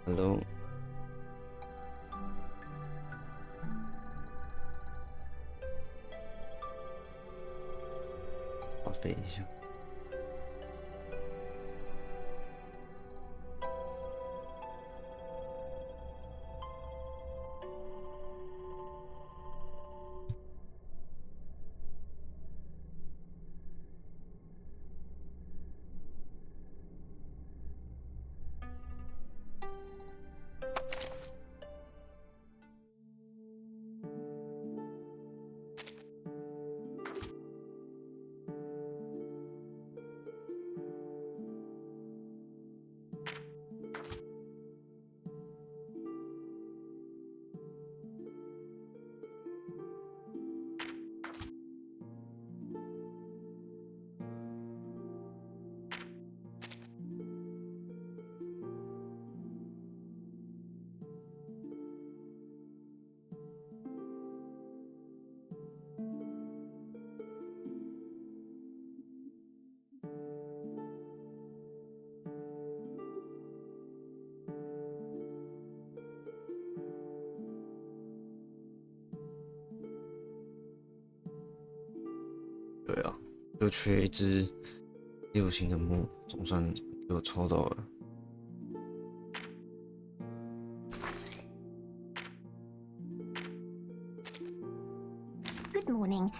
Hello， 花费一下。对啊，就缺一只6星的木，总算给我抽到了。Good morning.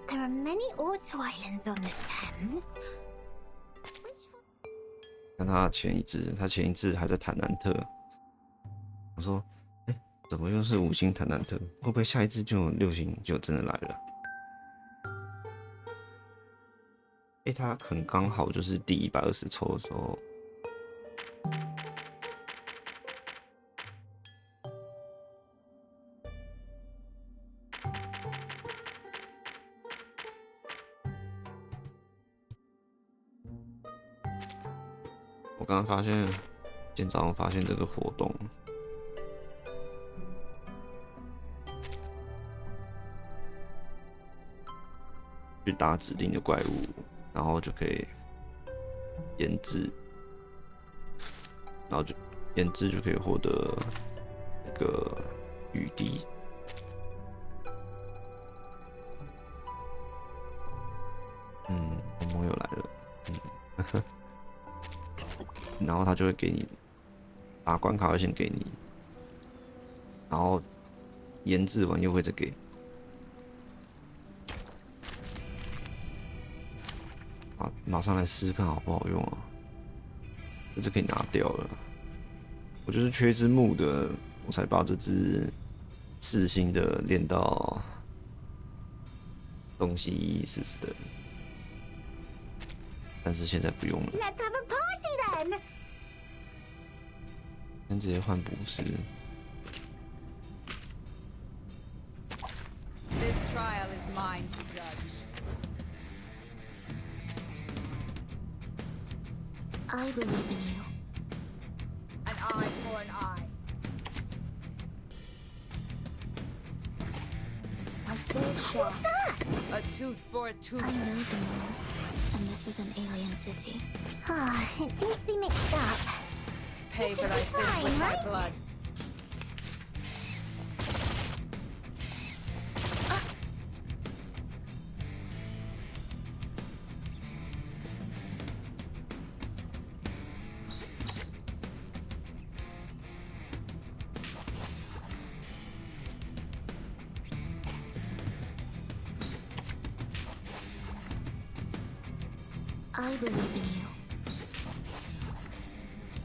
There are many auto islands on the Thames. 看他前一只还在坦南特。我说，怎么又是5星坦南特？会不会下一只就有6星就真的来了？他很刚好就是第120抽的时候。我刚刚发现，今天早上发现这个活动，去打指定的怪物，然后就可以研制，然后就研制就可以获得那个雨滴。红魔又来了，然后他就会给你打关卡，会先给你，然后研制完又会再给。马上来试试看好不好用啊！这只可以拿掉了。我就是缺一只木的，我才把这只4星的练到东西114的，但是现在不用了。Let's have a party then. 先直接换捕食。This trial is mine to judge. I believe in you. An eye for an eye. My sword sharp. A tooth for a tooth. I know the moon, and this is an alien city. Ah, it seems to be mixed up. Pay for thy sins with my blood. I believe in you.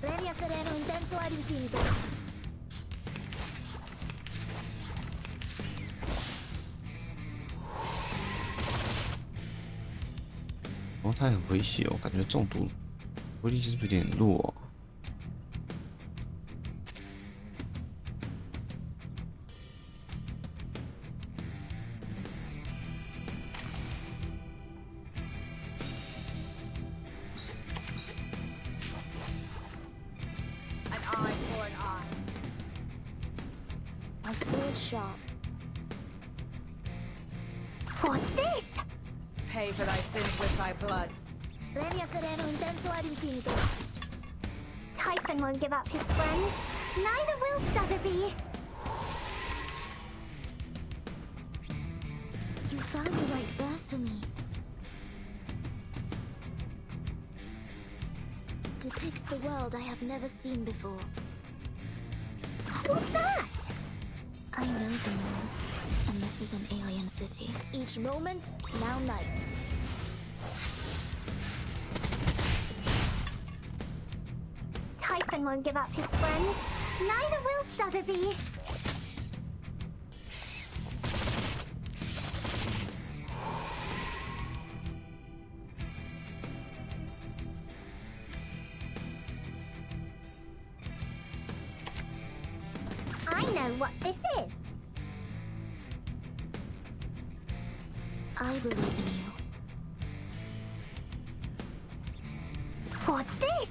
Legna sereno intenso ad infinito. 哦，他很回血哦，感觉中毒威力是不是有点弱哦？An eye Blade sharp. What's this? Pay for thy sins with thy blood. Legna sereno intenso ad infinito. Typhon won't give up his friends. Neither will Sotheby. You found the right verse for me. Depict the world I have never seen before. What's that? I know the moon, and this is an alien city. Each moment, now night. Typhon won't give up his friends. Neither will Sotheby. I know what this is. I believe in you. What's this?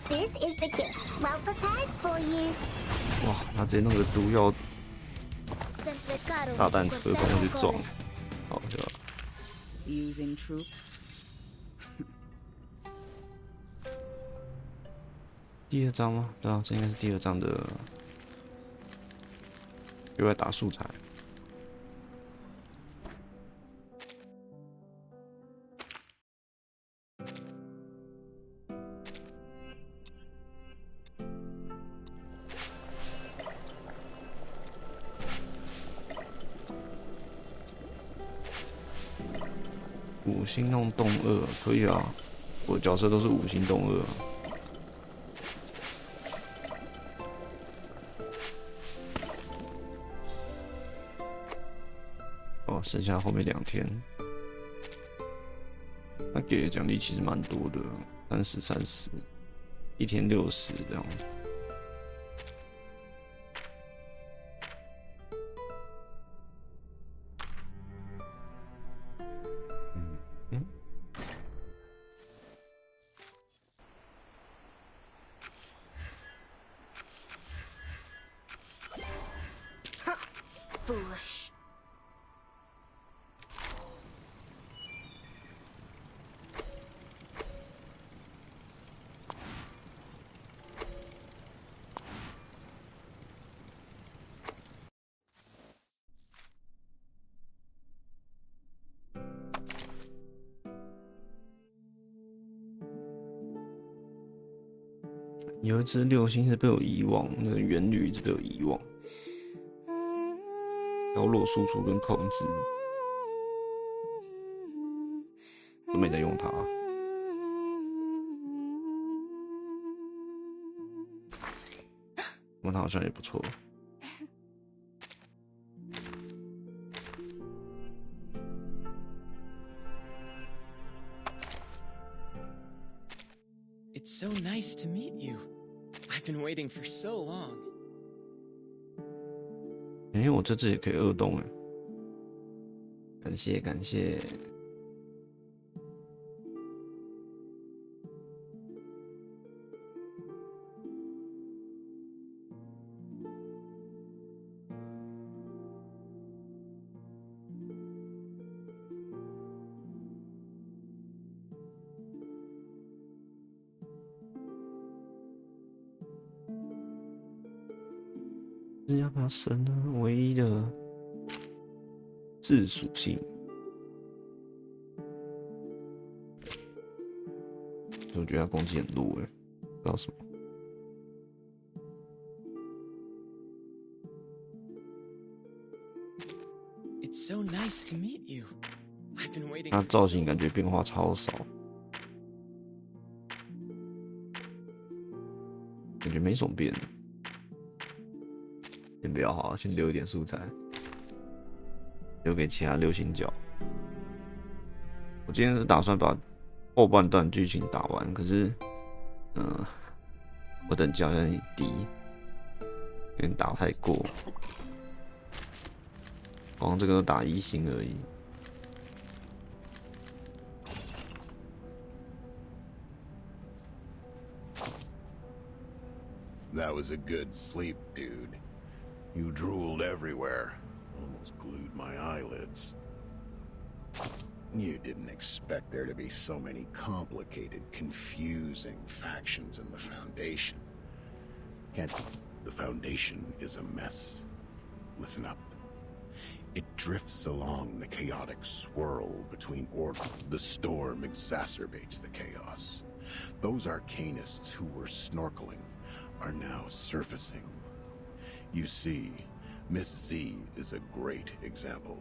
This is the gift well prepared for you. 哇，他直接弄个毒药 Sempre caro. 大弹车冲去撞，好笑。 Using troops. 第二章吗？对啊，这应该是第二章的，又在打素材。五星弄动2可以啊，我的角色都是5星动2。哦，剩下后面2天，他给的奖励其实蛮多的，30、1天60这样。Foolish. 有一只6星是被我遗忘，那个原旅一直被我遗忘。高落输出跟控制都没在用它。不过它好像也不错。 It's so nice to meet you. I've been waiting for so long. 我这次也可以2动哎，感谢感谢。要不要升呢？唯一的自属性，我觉得他攻击很弱哎，不知道什么。It's so nice to meet you. I've been waiting. 他造型感觉变化超少，感觉没什么变。 先不要好，先留一点素材，留给其他6星角。我今天是打算把后半段剧情打完，可是，我等级好像有点低，有点打不太过。光这个都打1星而已。 That was a good sleep, dude. You drooled everywhere. Almost glued my eyelids. You didn't expect there to be so many complicated, confusing factions in the Foundation. Can't... The Foundation is a mess. Listen up. It drifts along the chaotic swirl between order. The storm exacerbates the chaos. Those arcanists who were snorkeling are now surfacing. You see, Miss Z is a great example.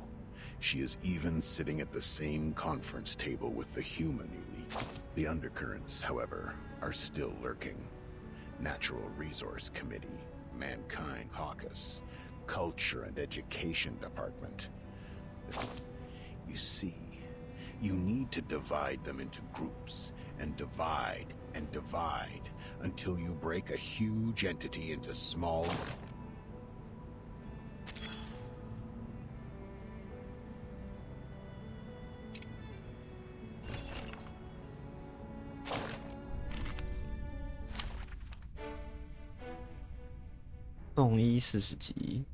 She is even sitting at the same conference table with the human elite. The undercurrents, however, are still lurking. Natural Resource Committee, Mankind Caucus, Culture and Education Department. You see, you need to divide them into groups, and divide until you break a huge entity into small...动一40集，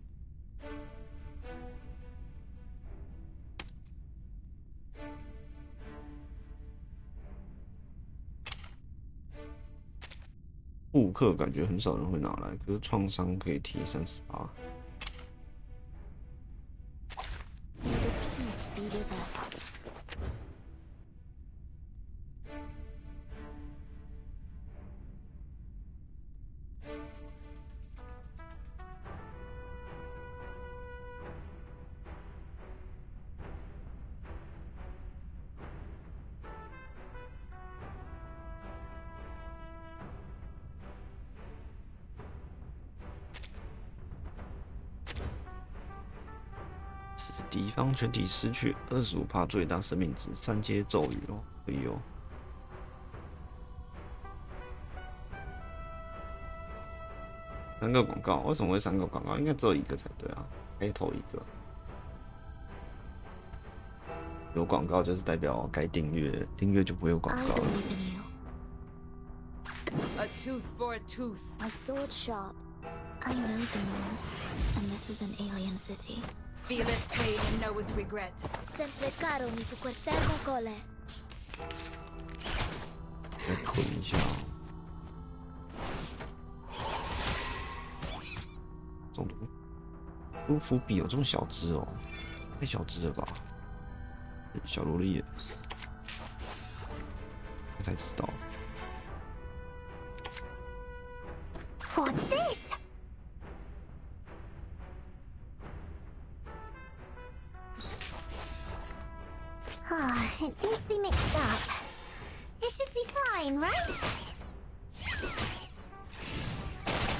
复刻感觉很少人会拿来，可是创伤可以提38%。May the peace be with us.敌方全体失去25%最大生命值，3阶咒语哦，可以哦。3个广告，为什么会3个广告？应该只有1个才对啊，该投1个。有广告就是代表该订阅，订阅就不会有广 I 告了。 believe in you. A tooth for a tooth. My sword sharp. I know the moon, and this is an alien city. Feel it pain and know with regret. Sempre caro mi tu quest'ermo cole. 再捆一下哦。中毒。卢浮比有这种小只哦，太小只了吧？小萝莉，我才知道。 What's this? Ah, it seems to be mixed up. It should be fine, right?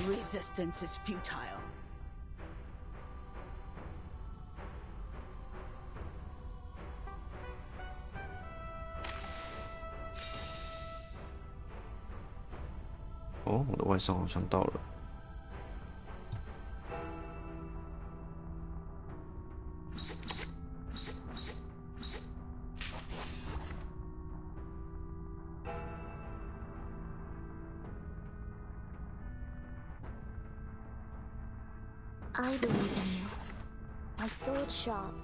Resistance is futile.哦，我的外甥好像到了。 I believe in you. My sword sharp.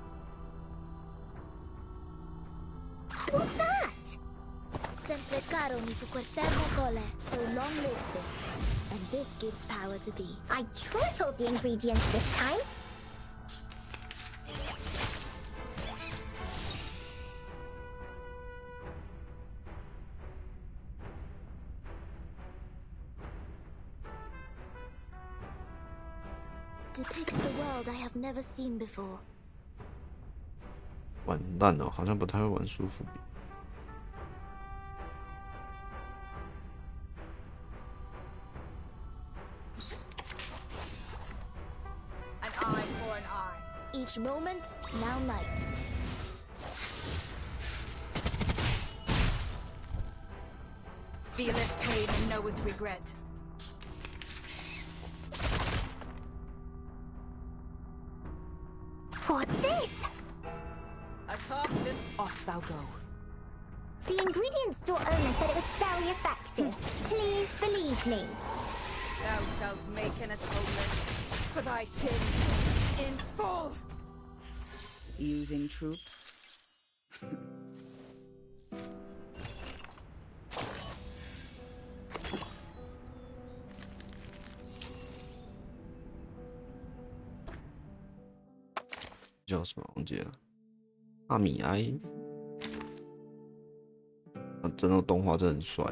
What's that? Sempre caro mi tu quest'ermo cole. So long lives this, and this gives power to thee. I tripled the ingredients this time. Depicts the world I have never seen before. 完蛋了，好像不太会玩舒服比。 An eye for an eye. Each moment, now night. Feel it pain and know with regret. What's this? Atop this off thou go. The ingredient store owner said it would spell effective. Please believe me. Thou shalt make an atonement for thy sins in full. Using troops? 叫什么忘记了？阿米埃。真的动画真的很帅。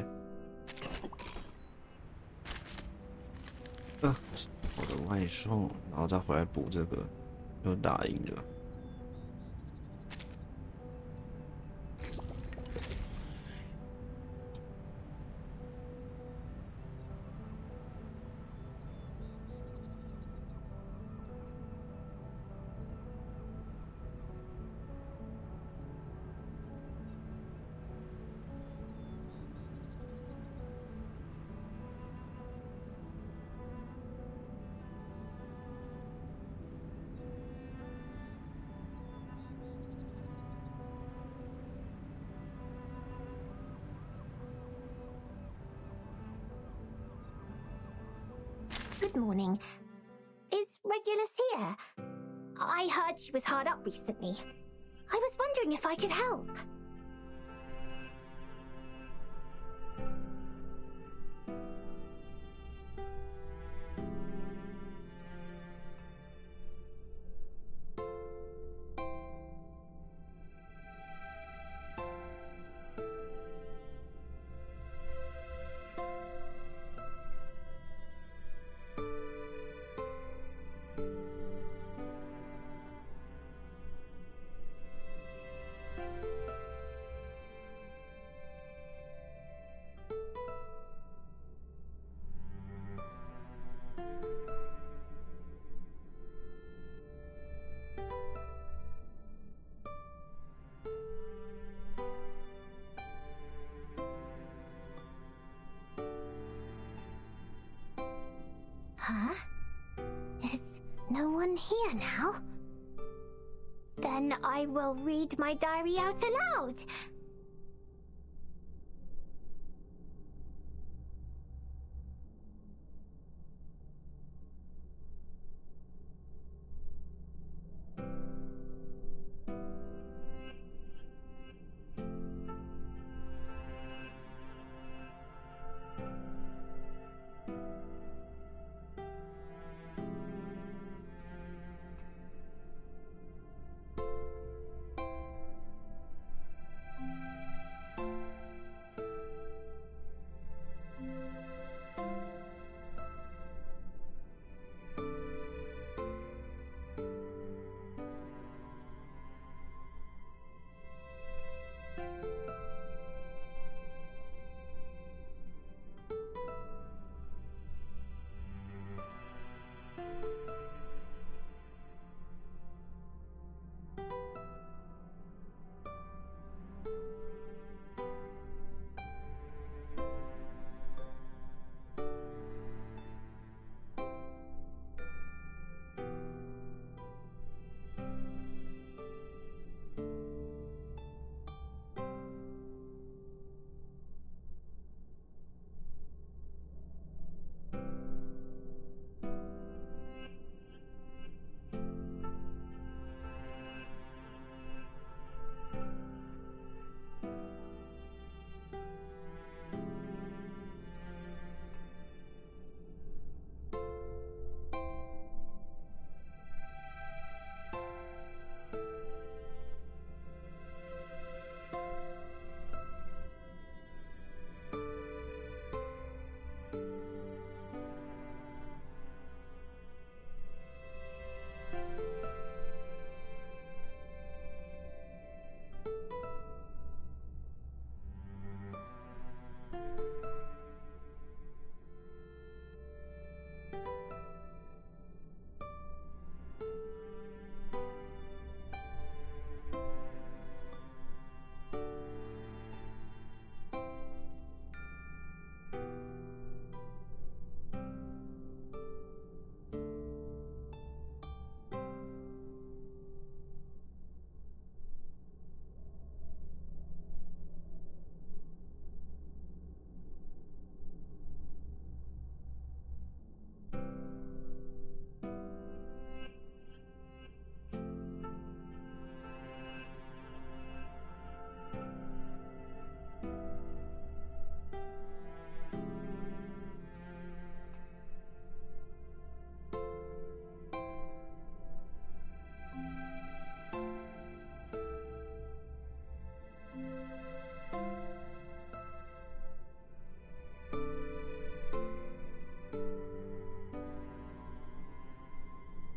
啊，我的外送，然后再回来补这个，又打赢了。Good morning. Is Regulus here? I heard she was hard up recently. I was wondering if I could help. Huh? Is no one here now? Then I will read my diary out aloud.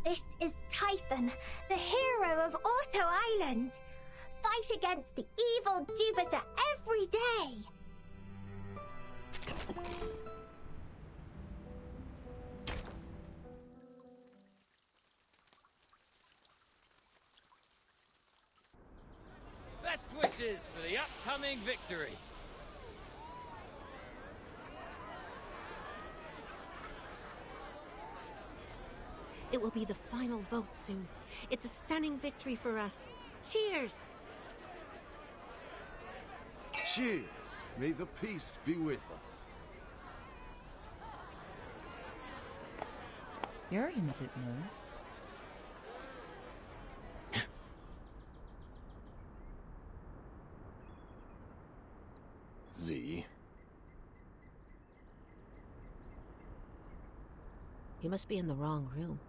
This is Typhon, the hero of Auto Island. Fight against the evil Jupiter every day. Best wishes for the upcoming victory. It will be the final vote soon. It's a stunning victory for us. Cheers! Cheers! May the peace be with us. You're in a good mood. Z. You must be in the wrong room.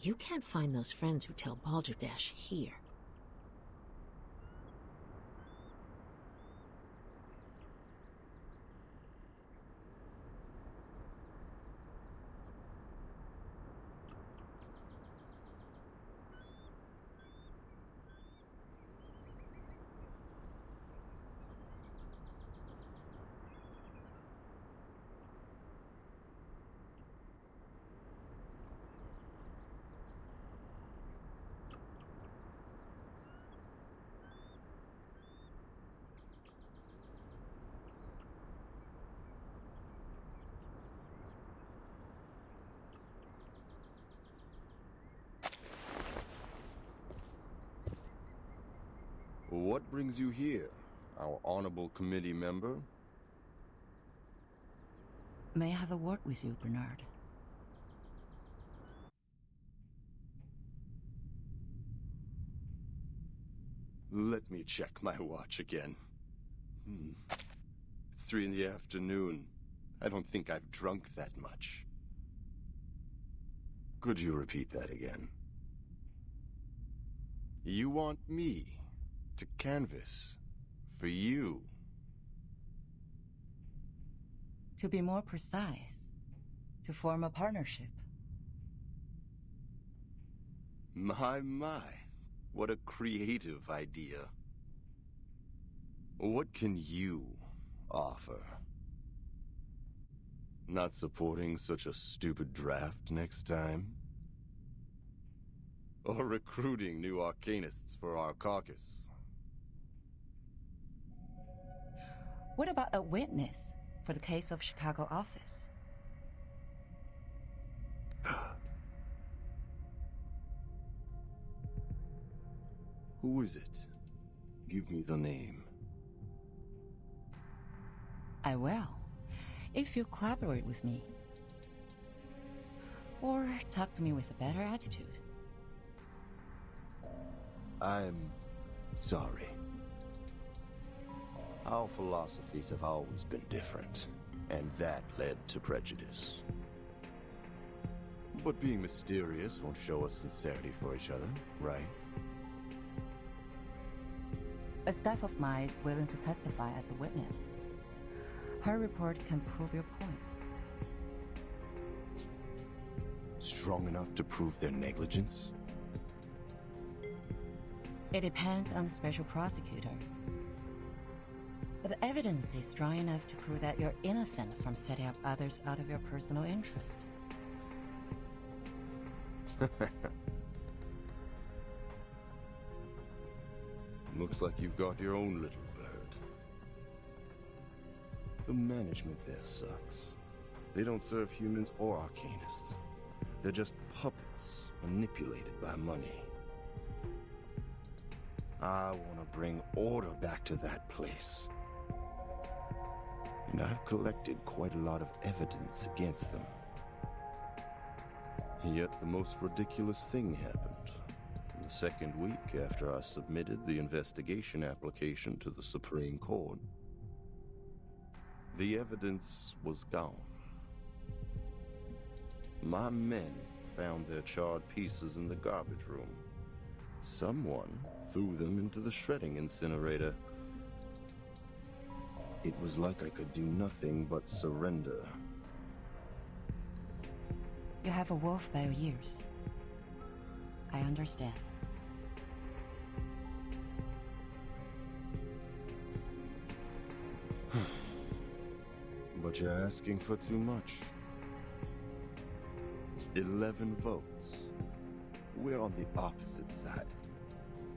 You can't find those friends who tell Balderdash here. What brings you here, our honorable committee member? May I have a word with you, Bernard? Let me check my watch again. It's 3 in the afternoon. I don't think I've drunk that much. Could you repeat that again? You want me to canvass for you? To be more precise, to form a partnership. My, what a creative idea. What can you offer? Not supporting such a stupid draft next time? Or recruiting new arcanists for our caucus? What about a witness for the case of Chicago office? Who is it? Give me the name. I will, if you collaborate with me. Or talk to me with a better attitude. I'm sorry. Our philosophies have always been different, and that led to prejudice. But being mysterious won't show us sincerity for each other, right? A staff of mine is willing to testify as a witness. Her report can prove your point. Strong enough to prove their negligence? It depends on the special prosecutor. But the evidence is strong enough to prove that you're innocent from setting up others out of your personal interest. Looks like you've got your own little bird. The management there sucks. They don't serve humans or arcanists. They're just puppets manipulated by money. I want to bring order back to that place. And I've collected quite a lot of evidence against them. Yet the most ridiculous thing happened. In the second week after I submitted the investigation application to the Supreme Court, the evidence was gone. My men found their charred pieces in the garbage room. Someone threw them into the shredding incinerator. It was like I could do nothing but surrender. You have a wolf by your ears. I understand. But you're asking for too much. 11 votes. We're on the opposite side.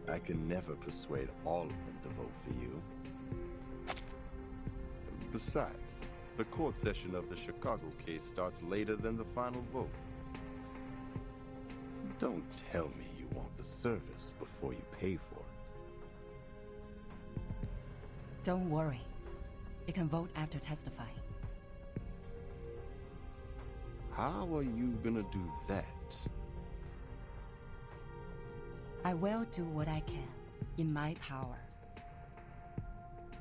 I can never persuade all of them to vote for you. Besides, the court session of the Chicago case starts later than the final vote. Don't tell me you want the service before you pay for it. Don't worry. You can vote after testifying. How are you gonna do that? I will do what I can, in my power.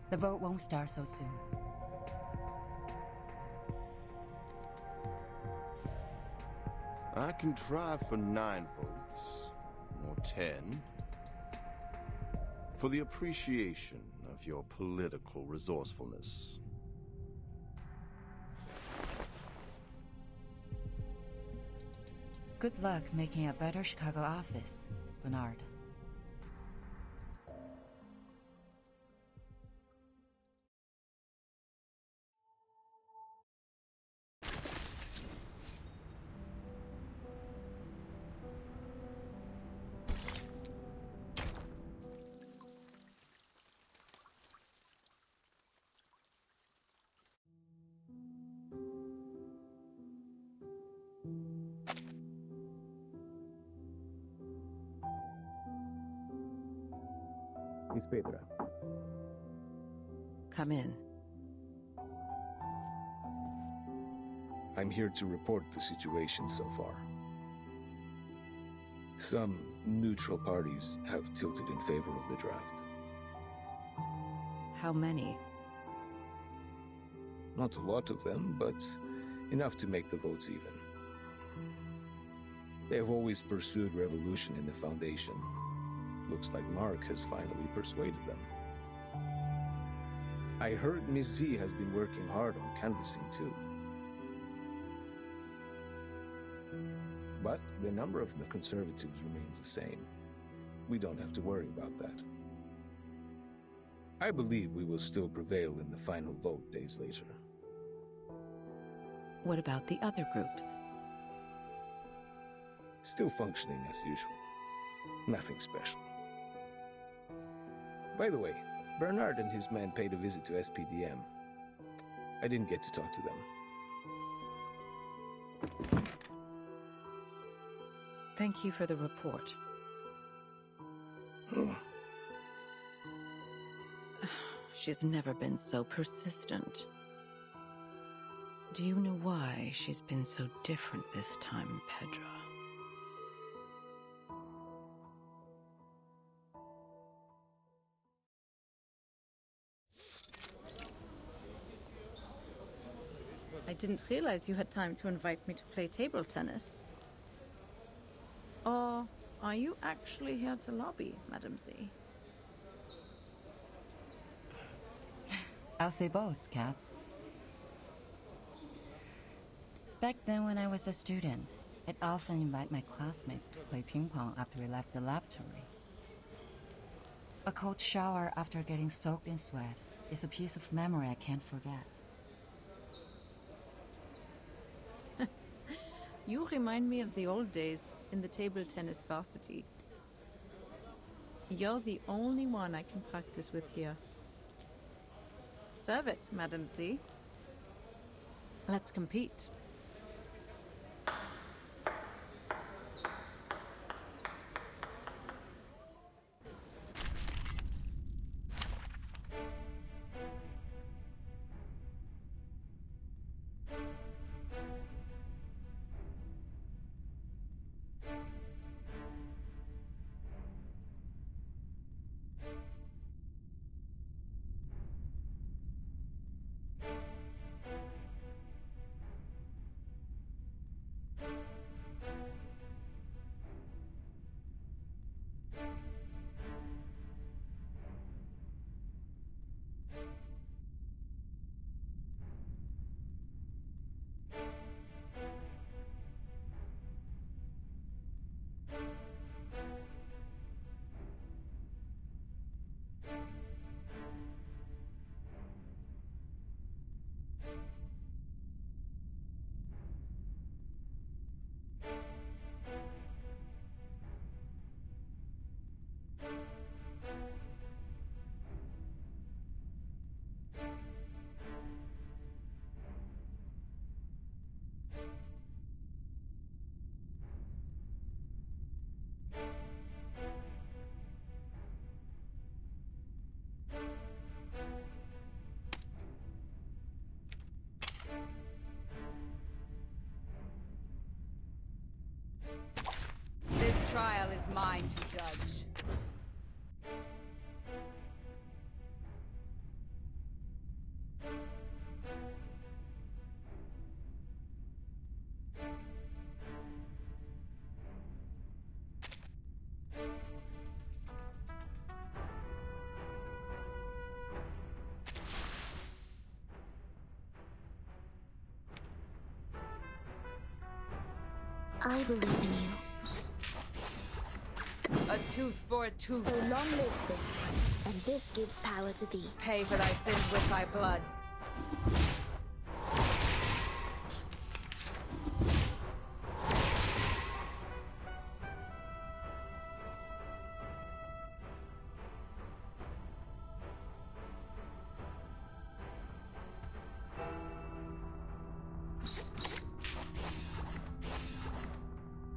The vote won't start so soon. I can try for 9 votes, or 10, for the appreciation of your political resourcefulness. Good luck making a better Chicago office, Bernard. Miss Petra. Come in. I'm here to report the situation so far. Some neutral parties have tilted in favor of the draft. How many? Not a lot of them, but enough to make the votes even. They have always pursued revolution in the Foundation. Looks like Mark has finally persuaded them. I heard Miss Z has been working hard on canvassing too. But the number of the conservatives remains the same. We don't have to worry about that. I believe we will still prevail in the final vote days later. What about the other groups? Still functioning as usual. Nothing special. By the way, Bernard and his men paid a visit to SPDM. I didn't get to talk to them. Thank you for the report. She's never been so persistent. Do you know why she's been so different this time, Pedro? I didn't realize you had time to invite me to play table tennis. Or are you actually here to lobby, Madam Z? I'll say both, Katz. Back then when I was a student, I'd often invite my classmates to play ping pong after we left the laboratory. A cold shower after getting soaked in sweat is a piece of memory I can't forget. You remind me of the old days in the table tennis varsity. You're the only one I can practice with here. Serve it, Madam Z. Let's compete. mine to judge. I believe in you. A tooth for a tooth. So long lives this, and this gives power to thee. Pay for thy sins with thy blood.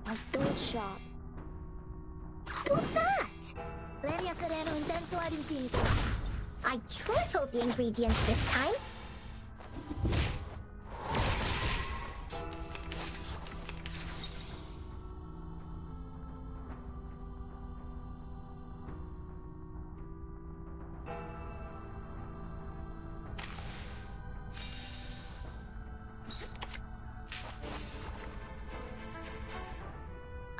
My sword sharp. What's that? Lenia sereno intenso ad infinito. I tripled the ingredients this time.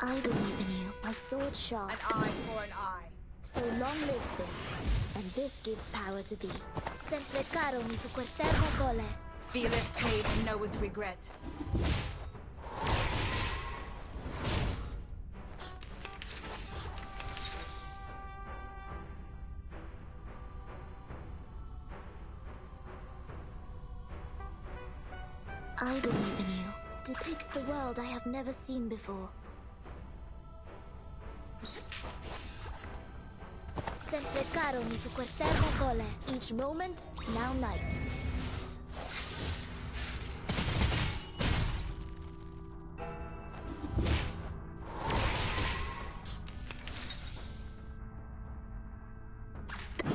I believe in you. My sword sharp. An eye for an eye. So long lives this, and this gives power to thee. Sempre caro mi tu quest'ermo cole. Feeleth pain and knoweth regret. I believe in you. Depict the world I have never seen before. Sempre caro mi tu quest'ermo cole. Each moment, now night.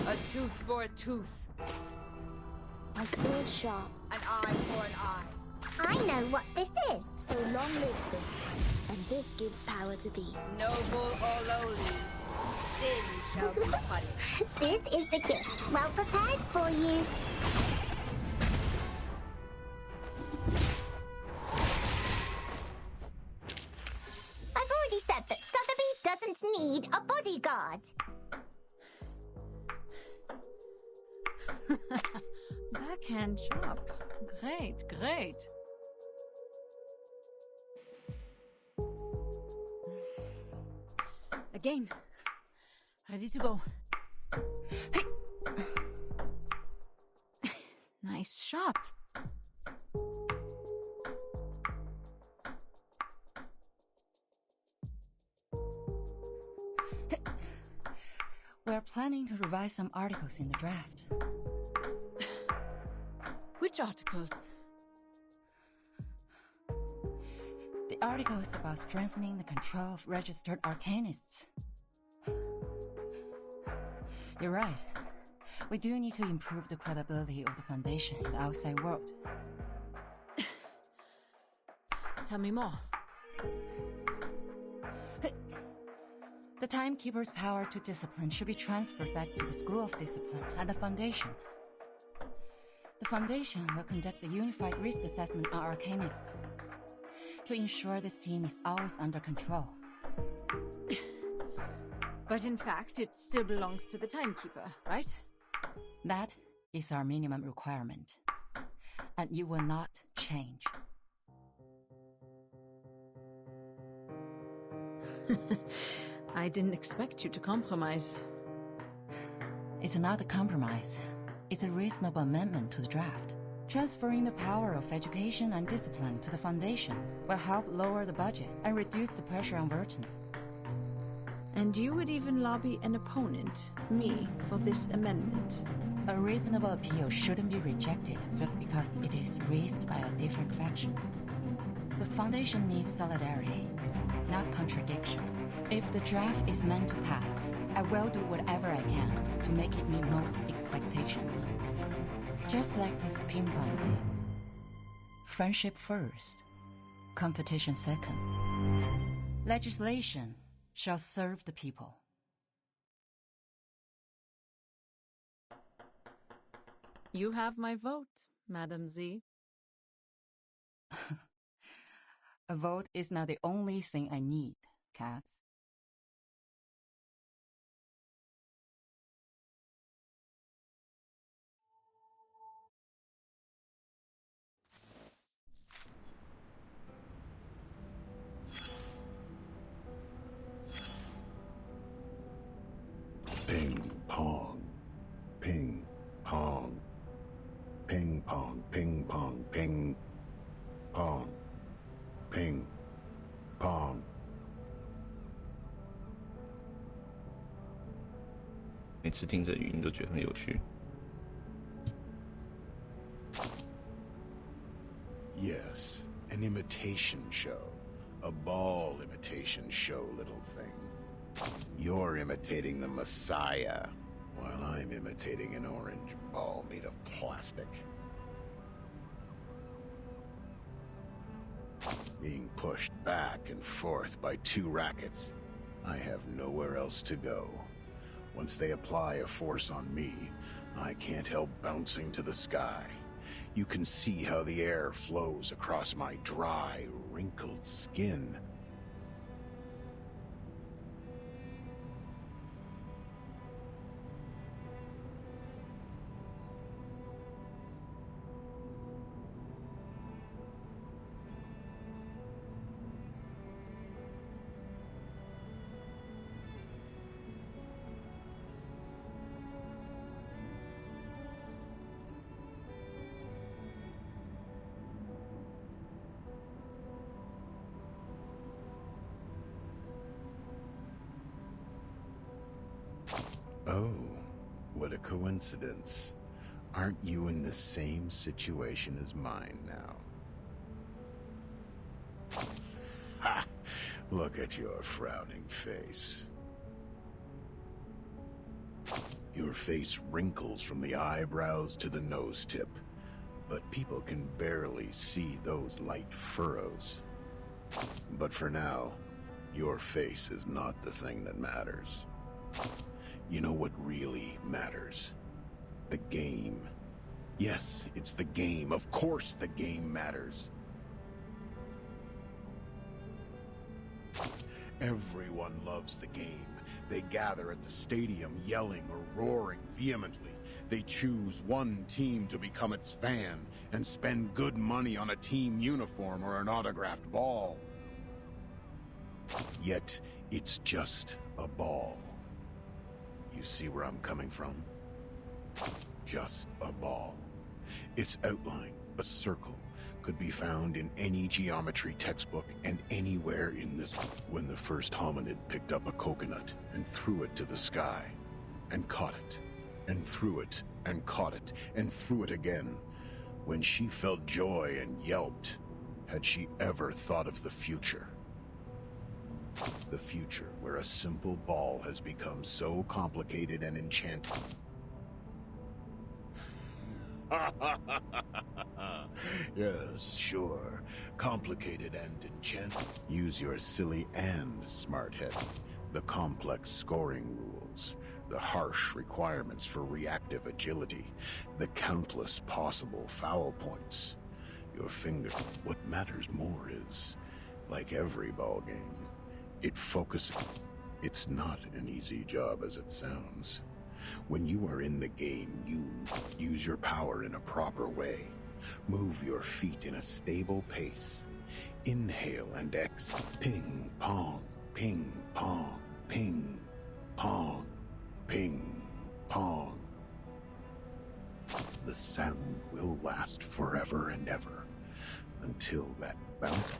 A tooth for a tooth. My sword sharp. An eye for an eye. I know what this is. So long lives this, and this gives power to thee. Noble or lowly, sin shall be punished. This is the gift, well prepared for you. I've already said that Sotheby doesn't need a bodyguard. Backhand chop. Great, great. Again. Ready to go. Hey. Nice shot. We're planning to revise some articles in the draft. Which articles? The articles about strengthening the control of registered arcanists. You're right. We do need to improve the credibility of the Foundation in the outside world. Tell me more. The Timekeeper's power to discipline should be transferred back to the School of Discipline and the Foundation. The Foundation will conduct a unified risk assessment on Arcanists to ensure this team is always under control. But in fact, it still belongs to the Timekeeper, right? That is our minimum requirement, and you will not change. I didn't expect you to compromise. It's not a compromise. It's a reasonable amendment to the draft. Transferring the power of education and discipline to the Foundation will help lower the budget and reduce the pressure on Verton. And you would even lobby an opponent, me, for this amendment. A reasonable appeal shouldn't be rejected just because it is raised by a different faction. The Foundation needs solidarity, not contradiction. If the draft is meant to pass, I will do whatever I can to make it meet most expectations. Just like this ping pong game. Friendship first, competition second. Legislation shall serve the people. You have my vote, Madam Z. A vote is not the only thing I need, Cats. Ping pong, ping pong, ping pong, ping pong, ping pong, ping pong. 每次听着语音都觉得很有趣。Yes, an imitation show. A ball imitation show, little thing. You're imitating the Messiah, while I'm imitating an orange ball made of plastic. Being pushed back and forth by two rackets, I have nowhere else to go. Once they apply a force on me, I can't help bouncing to the sky. You can see how the air flows across my dry, wrinkled skin. Oh, what a coincidence. Aren't you in the same situation as mine now? Ha! Look at your frowning face. Your face wrinkles from the eyebrows to the nose tip, but people can barely see those light furrows. But for now, your face is not the thing that matters. You know what really matters? The game. Yes, it's the game. Of course the game matters. Everyone loves the game. They gather at the stadium yelling or roaring vehemently. They choose one team to become its fan and spend good money on a team uniform or an autographed ball. Yet, it's just a ball. You see where I'm coming from? Just a ball. Its outline, a circle, could be found in any geometry textbook and anywhere in this. When the first hominid picked up a coconut and threw it to the sky, and caught it, and threw it, and caught it, and threw it again, when she felt joy and yelped, had she ever thought of the future? The future where a simple ball has become so complicated and enchanting. Yes, sure. Complicated and enchanting. Use your silly and smart head. The complex scoring rules, the harsh requirements for reactive agility, the countless possible foul points. Your finger. What matters more is, like every ball game, it focuses. It's not an easy job as it sounds. When you are in the game, you use your power in a proper way. Move your feet in a stable pace. Inhale and exhale. Ping, pong, ping, pong, ping, pong, ping, pong. The sound will last forever and ever until that bounce.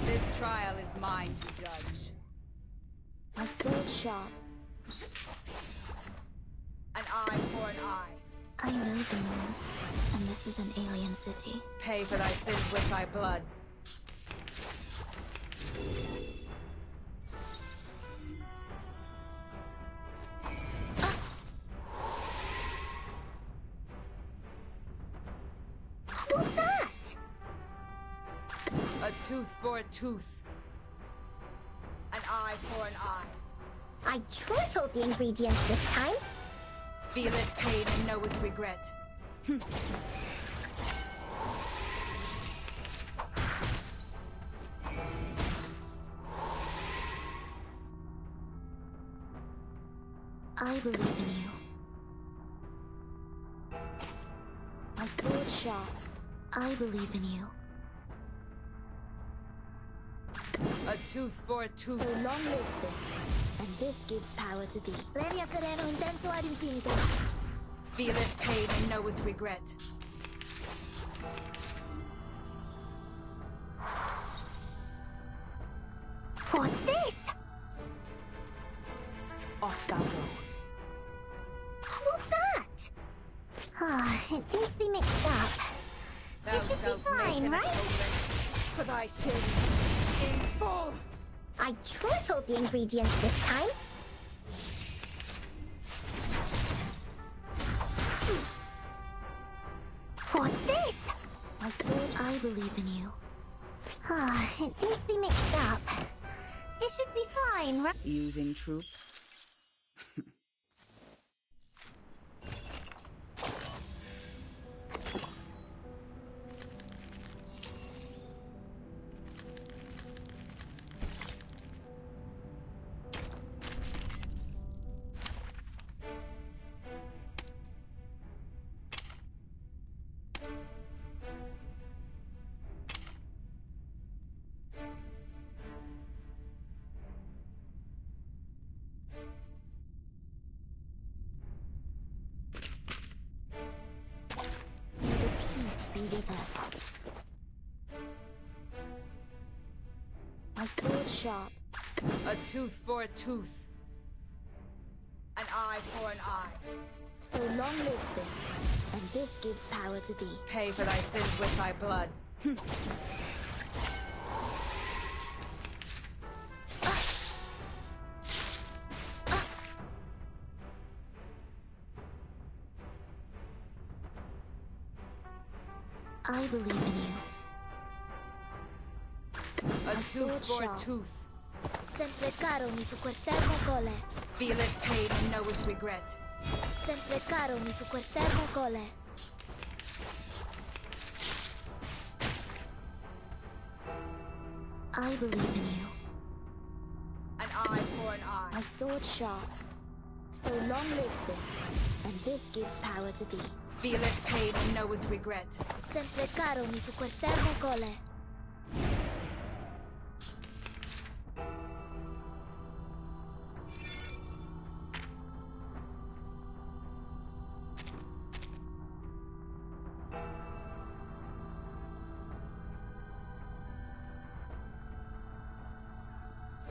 This trial is mine to judge. My sword sharp. An eye for an eye. I know the moon, and this is an alien city. Pay for thy sins with thy blood. tooth for a tooth. An eye for an eye. I tripled the ingredients this time. Feel it pain and know with regret. I believe in you. My sword sharp. I believe in you. A tooth for a tooth. So long lives this, and this gives power to thee. Lenia sereno intenso ad infinito. Feel it pain and know with regret. What's this? Off thou go. What's that? Ah, it seems to be mixed up. Thou This should be shalt make fine, an right? atonement for thy sins in full. I tripled the ingredients this time. What's this? My sword, I believe in you. Ah, it seems to be mixed up. This should be fine, right? Using troops. May the peace be with us. My sword sharp. A tooth for a tooth. An eye for an eye. So long lives this, and this gives power to thee. Pay for thy sins with thy blood. I believe in you. A My tooth sword for a sharp. tooth. Sempre caro mi tu quest'ermo cole. Feel it pain and know with regret. Sempre caro mi tu quest'ermo cole. I believe in you. An eye for an eye. My sword sharp. So long lives this, and this gives power to thee. Feel it pain and know with regret. Sempre caro mi tu quest'ermo cole.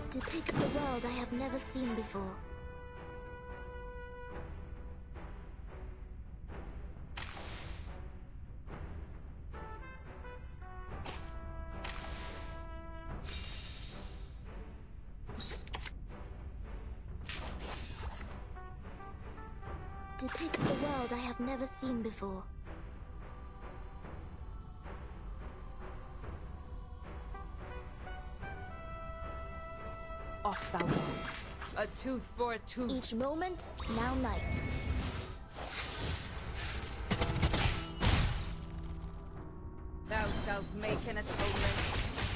Depict the world I have never seen before. Depict the world I have never seen before. Off thou go. A tooth for a tooth. Each moment, now night. Thou shalt make an atonement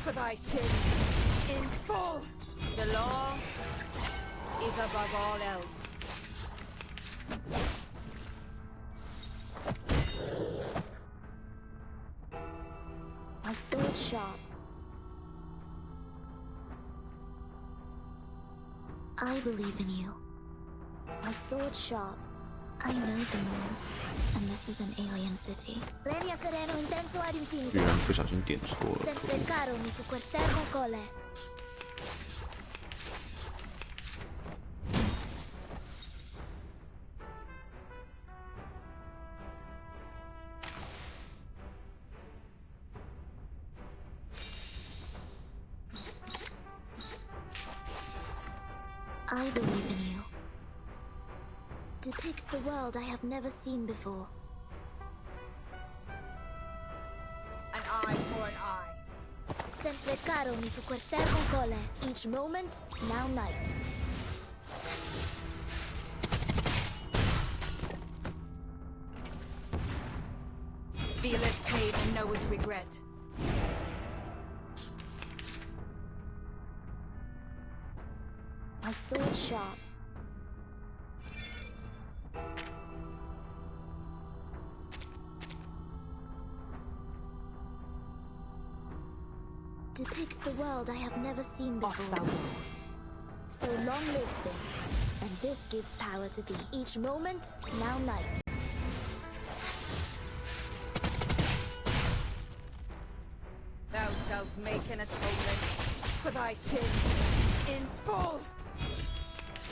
for thy sins in full. The law is above all else. My sword sharp. I believe in you. My sword sharp. I know the moon, and this is an alien city. Lenia sereno intenso ad infinito. 居然不小心点错了。 Sempre caro mi tu quest'ermo cole. I believe in you. Depict the world I have never seen before. An eye for an eye. Sempre caro mi fu quest'ermo cole. Each moment, now night. Feel it pain and know it regret. My sword sharp. Depict the world I have never seen before. So long lives this, and this gives power to thee. Each moment, now night. Thou shalt make an atonement for thy sins in full.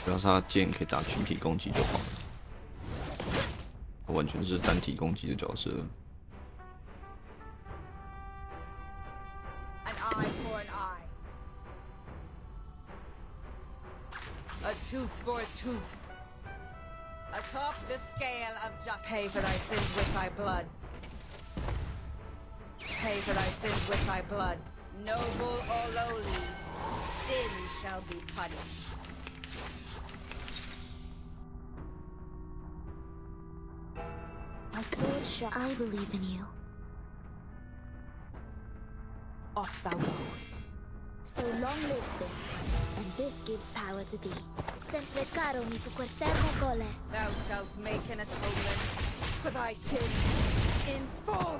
只要是他剑可以打群体攻击就好了，他完全是单体攻击的角色。An eye for an eye. A tooth for a tooth. Atop the scale of justice. Pay for thy sins with thy blood. Pay for thy sins with thy blood. Noble or lowly, sin shall be punished. My sword sharp. I believe in you. Off thou go. So long lives this, and this gives power to thee. Sempre caro mi fu quest'ermo cole. Thou shalt make an atonement for thy sins in full.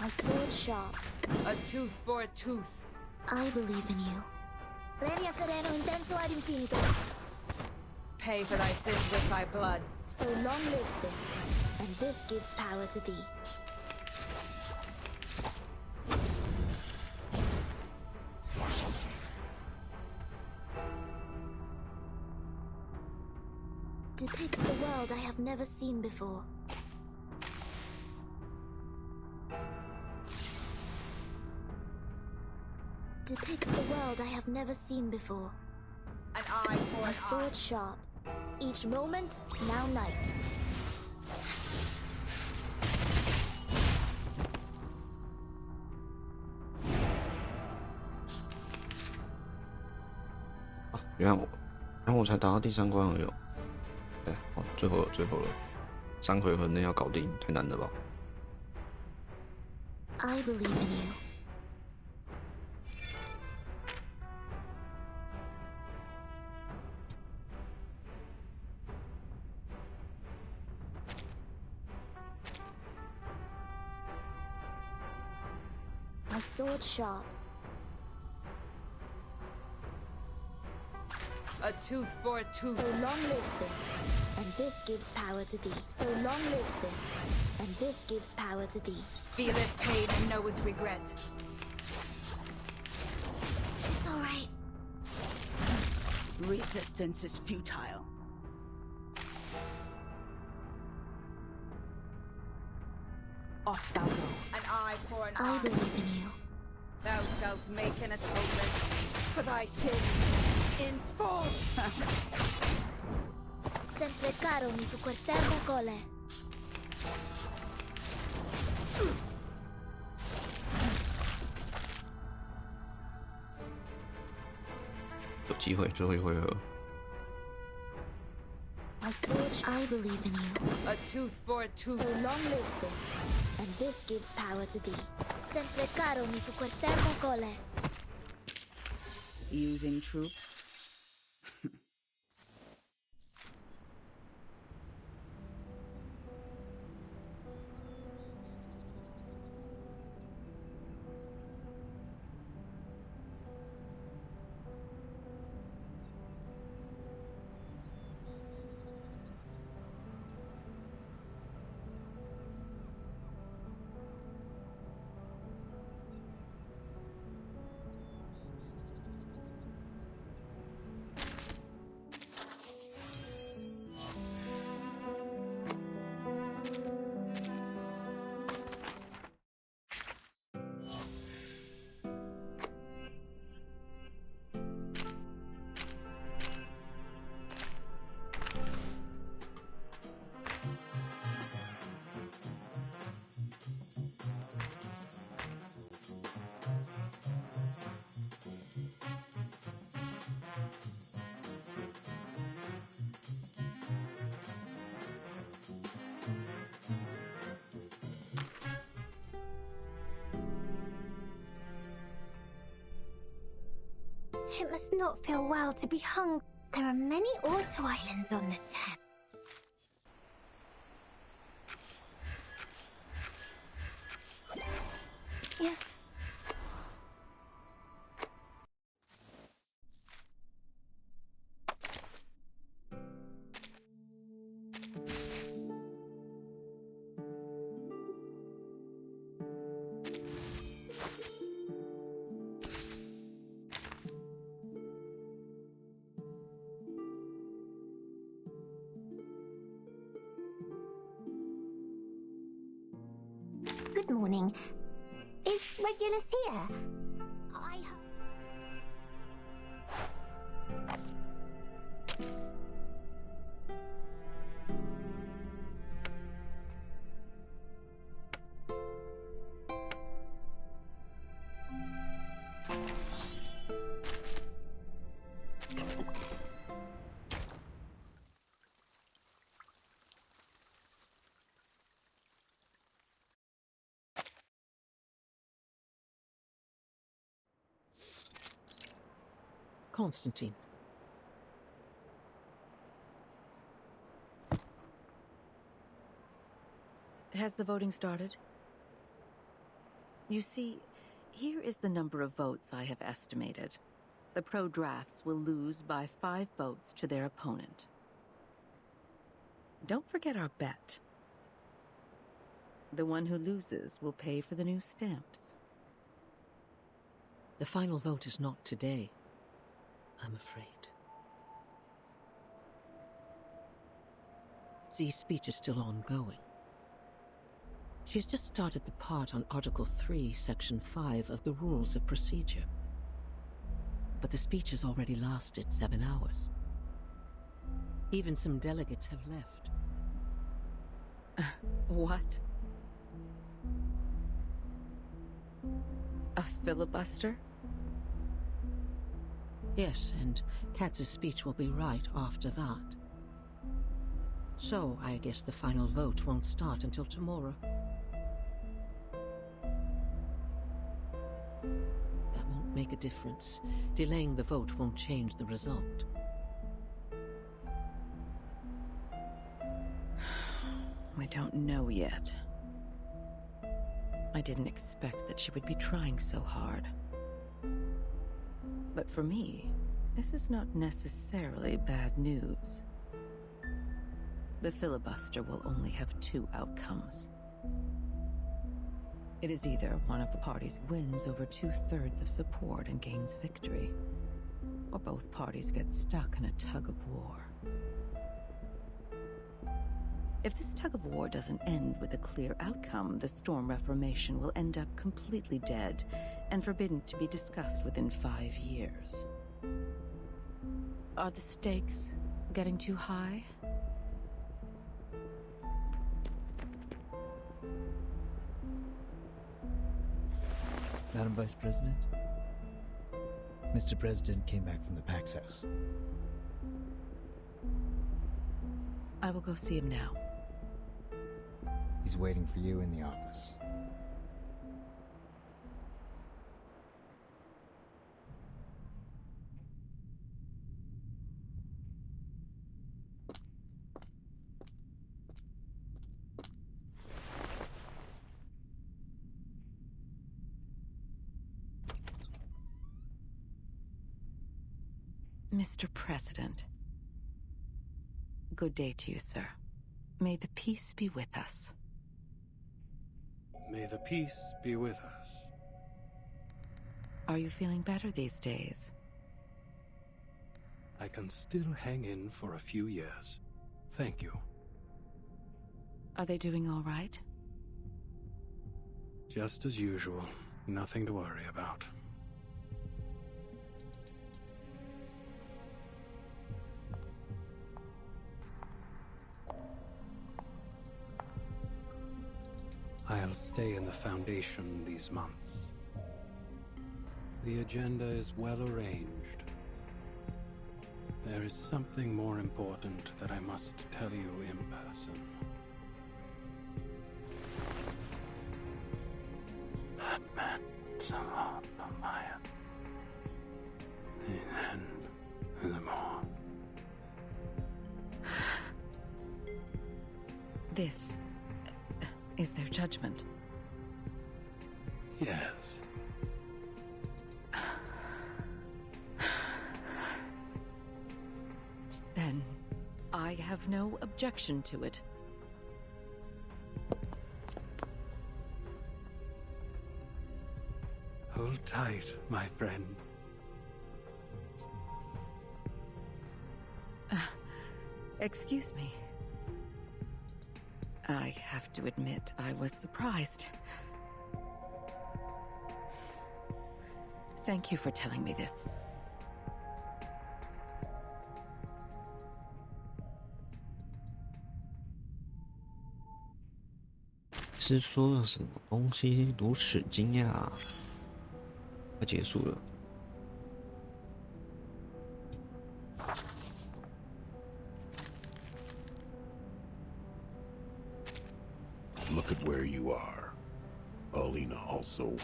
My sword sharp. A tooth for a tooth. I believe in you. Regna sereno intenso ad infinito. Pay for thy sins with thy blood. So long lives this, and this gives power to thee. Depict the world I have never seen before. Depict the world I have never seen before. An eye for My an sword sharp. Each moment, now night.啊，原来我才打到第3关而已哦。哎，哦，最后了，3回合内要搞定，太难了吧？ I believe in you. My sword sharp. A tooth for a tooth. So long lives this, and this gives power to thee. So long lives this, and this gives power to thee. Feel it pain and know with regret. It's all right. Resistance is futile. Off thou go. An eye for an I eye. believe in you. Thou shalt make an atonement for thy sins in full. Sempre caro mi fu quest'ermo cole. 有机会，最后一回合。 My sword, I believe in you. A tooth for a tooth. So long lives this, and this gives power to thee. Sempre caro mi fu quest'ermo cole. Using troops. It must not feel well to be hung. There are many auto islands on the Thames. Yeah. Good morning. Is Regulus here? I Constantine. Has the voting started? You see, here is the number of votes I have estimated. The pro-drafts will lose by 5 votes to their opponent. Don't forget our bet. The one who loses will pay for the new stamps. The final vote is not today, I'm afraid. Zi's speech is still ongoing. She's just started the part on Article 3, Section 5 of the Rules of Procedure. But the speech has already lasted 7 hours. Even some delegates have left. What? A filibuster? Yes, and Katz's speech will be right after that. So, I guess the final vote won't start until tomorrow. That won't make a difference. Delaying the vote won't change the result. I don't know yet. I didn't expect that she would be trying so hard. But for me, this is not necessarily bad news. The filibuster will only have 2 outcomes. It is either one of the parties wins over 2/3 of support and gains victory, or both parties get stuck in a tug of war. If this tug of war doesn't end with a clear outcome, the Storm Reformation will end up completely dead and forbidden to be discussed within 5 years. Are the stakes getting too high? Madam Vice President, Mr. President came back from the Pax House. I will go see him now. He's waiting for you in the office. Mr. President. Good day to you, sir. May the peace be with us. May the peace be with us. Are you feeling better these days? I can still hang in for a few years. Thank you. Are they doing all right? Just as usual. Nothing to worry about. I'll stay in the Foundation these months. The agenda is well arranged. There is something more important that I must tell you in person. That meant a lot of Maya. men and the more. This is their judgment. Yes. Then I have no objection to it. Hold tight, my friend. Excuse me. I have to admit, I was surprised. Thank you for telling me this. 是说了什么东西如此惊讶？快结束了。Look at where you are. Paulina also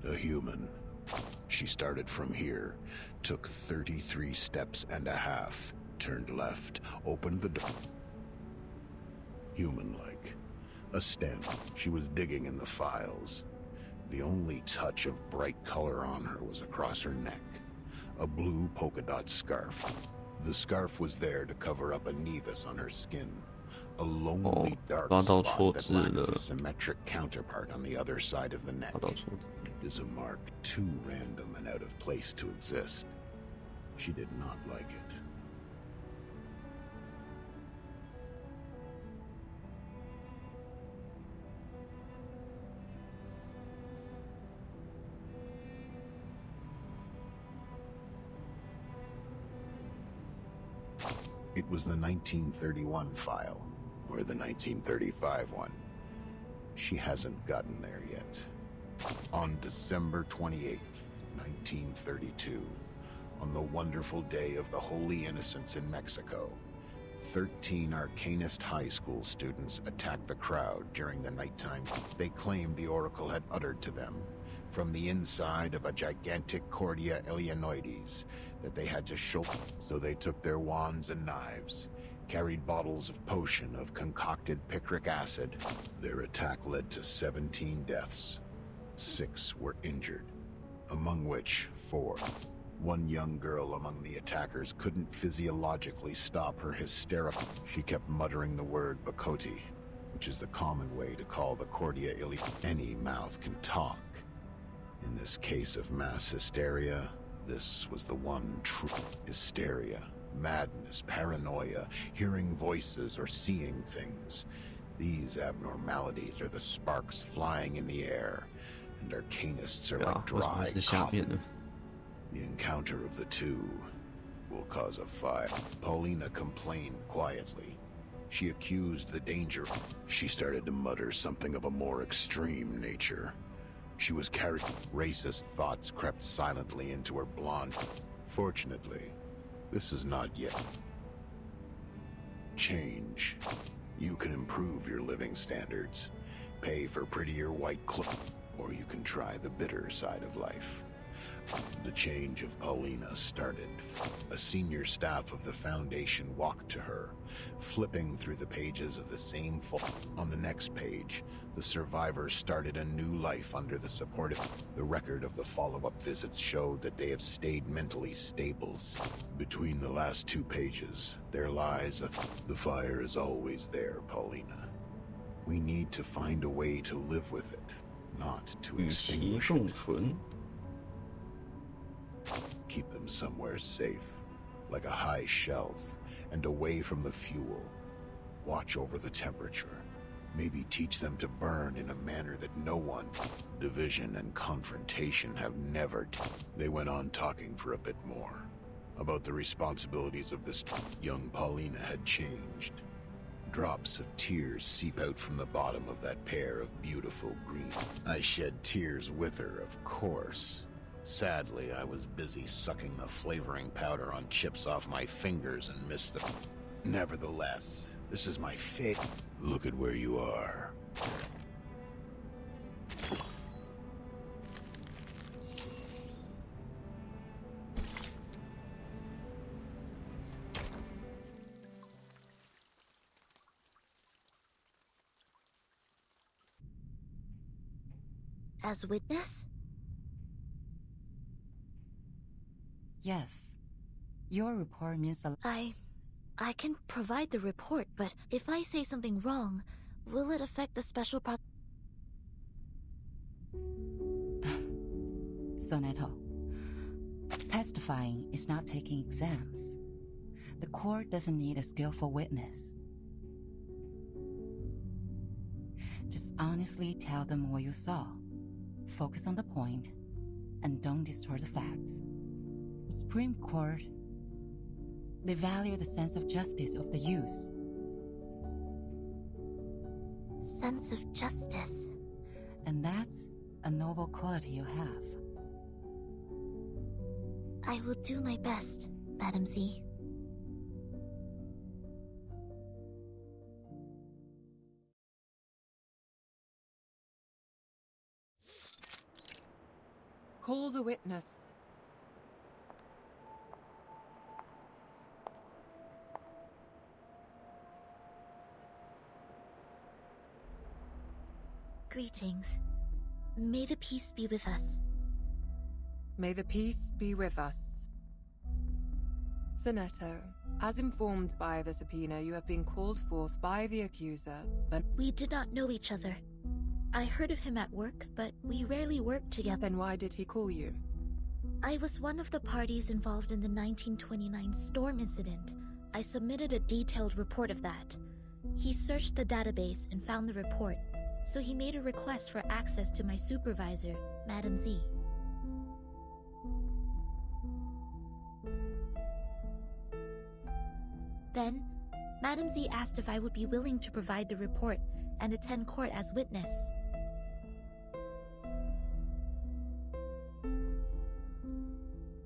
a human. She started from here, took 33 steps and a half, turned left, opened the door. Human-like. A stem. She was digging in the files. The only touch of bright color on her was across her neck. A blue polka dot scarf. The scarf was there to cover up a nevus on her skin. A lonely dark spot that lacks a symmetric counterpart on the other side of the neck. It is a mark too random and out of place to exist. She did not like it. It was the 1931 file, or the 1935 one. She hasn't gotten there yet. On December 28th, 1932, on the wonderful day of the Holy Innocents in Mexico, 13 Arcanist high school students attacked the crowd during the nighttime. They claimed the oracle had uttered to them, from the inside of a gigantic Cordia Eleanoides, that they had to show. So they took their wands and knives, carried bottles of potion of concocted picric acid. Their attack led to 17 deaths. 6 were injured, among which 4. One young girl among the attackers couldn't physiologically stop her hysterical. She kept muttering the word Bakoti, which is the common way to call the Cordia Ili. Any mouth can talk. In this case of mass hysteria, this was the one true hysteria. Madness, paranoia, hearing voices or seeing things. These abnormalities are the sparks flying in the air, and Arcanists are like dry cotton. The encounter of the two will cause a fire. Paulina complained quietly. She accused the danger. She started to mutter something of a more extreme nature. She was carried. Racist thoughts crept silently into her blonde. Fortunately, this is not yet change. You can improve your living standards, pay for prettier white clothes, or you can try the bitter side of life. The change of Paulina started. A senior staff of the Foundation walked to her, flipping through the pages of the same folder. On the next page, the survivors started a new life under the support of. The record of the follow-up visits showed that they have stayed mentally stable. Between the last 2 pages, there lies a. The fire is always there, Paulina. We need to find a way to live with it, not to extinguish it. Keep them somewhere safe, like a high shelf, and away from the fuel. Watch over the temperature. Maybe teach them to burn in a manner that no one. Division and confrontation have never. They went on talking for a bit more about the responsibilities of this. Young Paulina had changed. Drops of tears seep out from the bottom of that pair of beautiful green. I shed tears with her, of course. Sadly, I was busy sucking the flavoring powder on chips off my fingers and missed them. Nevertheless, this is my fate. Look at where you are. as witness? Yes. Your report means a lot. I can provide the report, but if I say something wrong, will it affect the special Soneto, testifying is not taking exams. The court doesn't need a skillful witness. Just honestly tell them what you saw. Focus on the point, and don't distort the facts. The Supreme Court, they value the sense of justice of the youth. Sense of justice. And that's a noble quality you have. I will do my best, Madam Z. Call the witness. Greetings. May the peace be with us. May the peace be with us. Soneto, as informed by the subpoena, you have been called forth by the accuser, but... We did not know each other. I heard of him at work, but we rarely worked together. Then why did he call you? I was one of the parties involved in the 1929 storm incident. I submitted a detailed report of that. He searched the database and found the report, so he made a request for access to my supervisor, Madam Z. Then, Madam Z asked if I would be willing to provide the report and attend court as witness.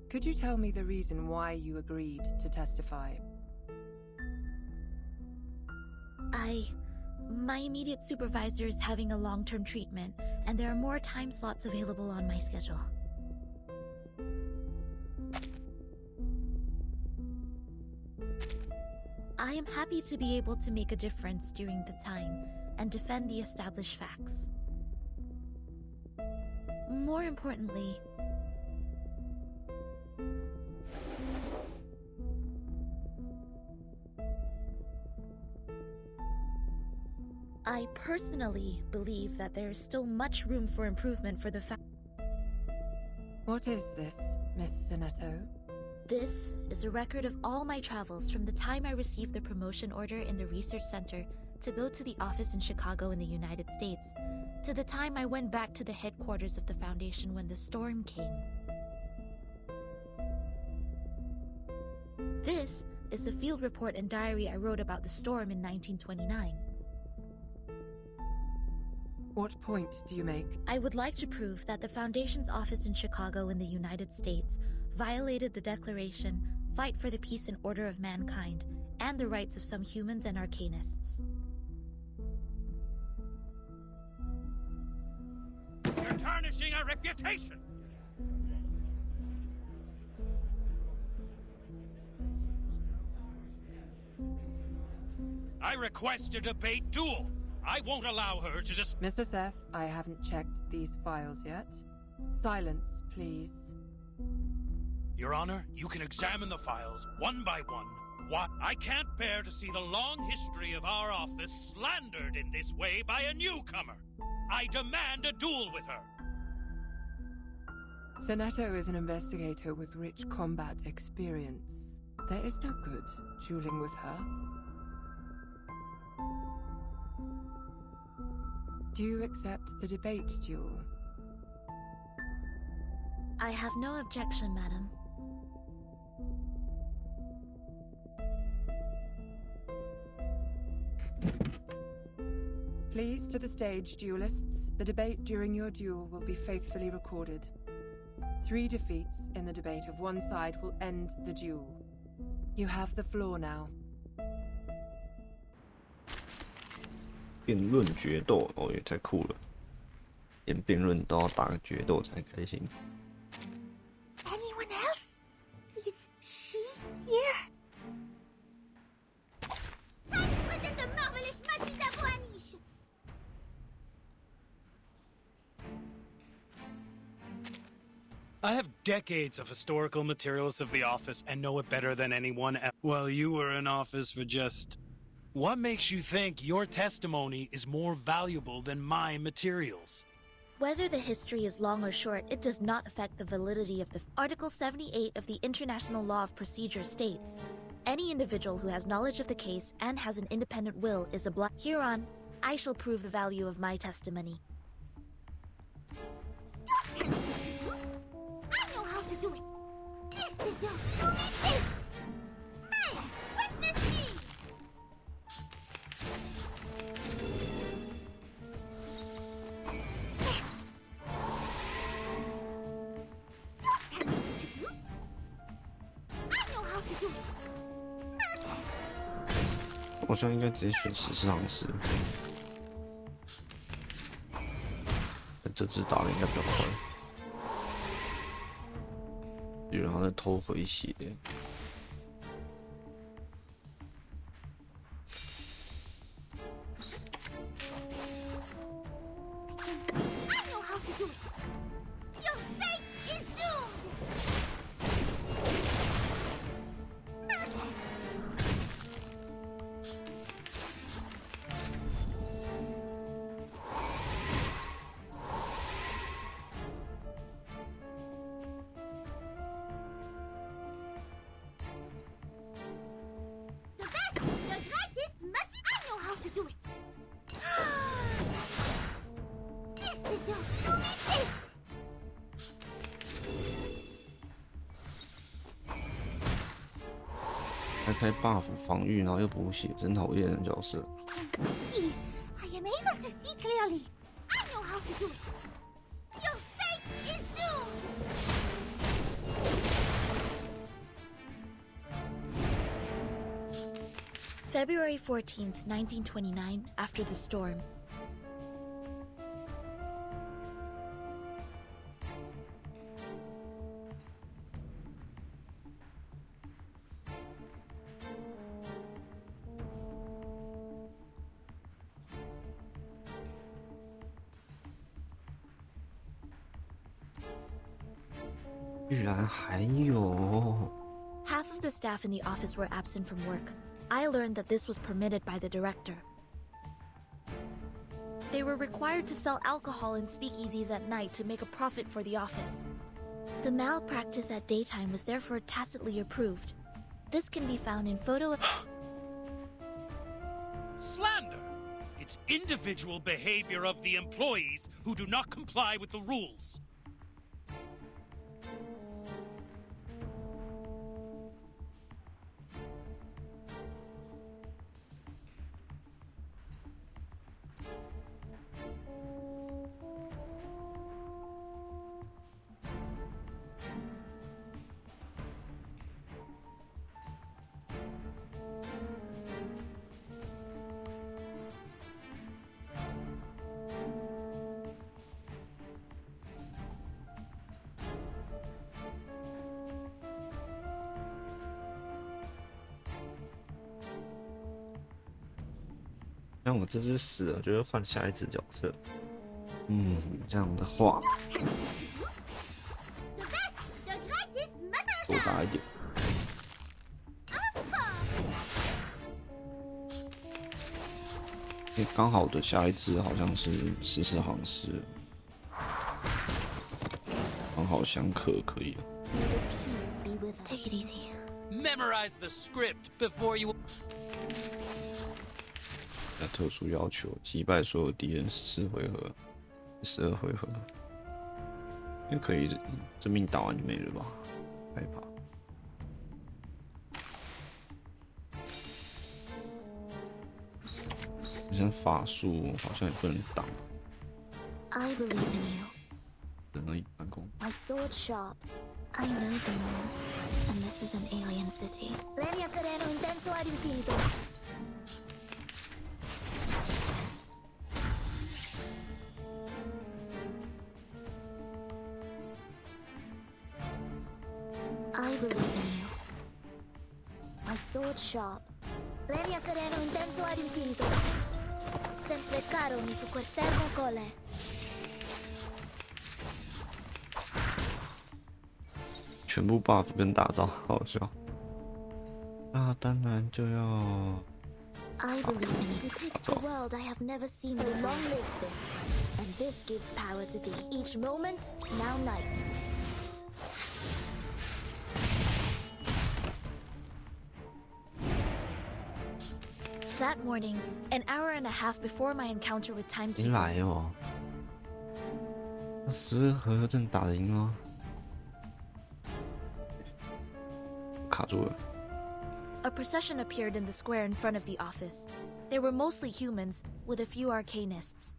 Could you tell me the reason why you agreed to testify? My immediate supervisor is having a long-term treatment, and there are more time slots available on my schedule. I am happy to be able to make a difference during the time and defend the established facts. More importantly, I personally believe that there is still much room for improvement for the What is this, Miss Soneto? This is a record of all my travels from the time I received the promotion order in the research center to go to the office in Chicago in the United States, to the time I went back to the headquarters of the Foundation when the storm came. This is the field report and diary I wrote about the storm in 1929. What point do you make? I would like to prove that the Foundation's office in Chicago in the United States violated the Declaration, Fight for the Peace and Order of Mankind, and the rights of some humans and arcanists. You're tarnishing our reputation! I request a debate duel! I won't allow her to just— Mr. Seth, I haven't checked these files yet. Silence, please. Your Honor, you can examine the files one by one. What? I can't bear to see the long history of our office slandered in this way by a newcomer. I demand a duel with her. Soneto is an investigator with rich combat experience. There is no good dueling with her. Do you accept the debate duel? I have no objection, madam. Please to the stage, duelists. The debate during your duel will be faithfully recorded. 3 defeats in the debate of one side will end the duel. You have the floor now. 辩论决斗哦，也太酷了！连辩论都要打个决斗才开心。Anyone else? Is she here? The marvelous Matilda Voynich! I have decades of historical materials of the office and know it better than anyone else. Well, you were in office for just... What makes you think your testimony is more valuable than my materials? Whether the history is long or short, it does not affect the validity of the Article 78 of the International Law of Procedure states, any individual who has knowledge of the case and has an independent will is obliged. Hereon, I shall prove the value of my testimony. I know how to do it. This is your this. Hey, witness me. I know how to do it. 我现在应该直接选14行师，这只打的应该比较快。有人好像在偷回血。I know how to do it. Your fate is doomed. The best, the greatest magic. I know how to do it. This is your this. 还开 buff 防御，然后又补血，真讨厌的角色。 See, I am able to see clearly. I know how to do it. Your fate is doomed. February 14th, 1929, after the storm. Half of the staff in the office were absent from work. I learned that this was permitted by the director. They were required to sell alcohol in speakeasies at night to make a profit for the office. The malpractice at daytime was therefore tacitly approved. This can be found in photo... Slander! It's individual behavior of the employees who do not comply with the rules.像我这只死了，就会换下一只角色。这样的话，多打一点。刚好的下一只好像是14行师，刚好相克可以了。Take it easy. Memorize the script before you. 特殊要求，击败所有敌人14回合，12回合，应该可以，这命打完就没了吧？害怕。好像法术好像也不能挡。I believe in you. 人而已办公。 My sword sharp. I know the moon, and this is an alien city. Legna sereno intenso ad infinito. I believe in you. My sword sharp. Legna sereno intenso ad infinito. Sempre caro mi fu quest'ermo cole. 全部 buff 跟大招，好笑。那当然就要。I believe in depict the world I have never seen before. So long lives this, and this gives power to thee. Each moment, now night. That morning, an hour and a half before my encounter with Timekeeper. 来哦，那10回合真的打得赢吗？卡住了。A procession appeared in the square in front of the office. They were mostly humans, with a few arcanists.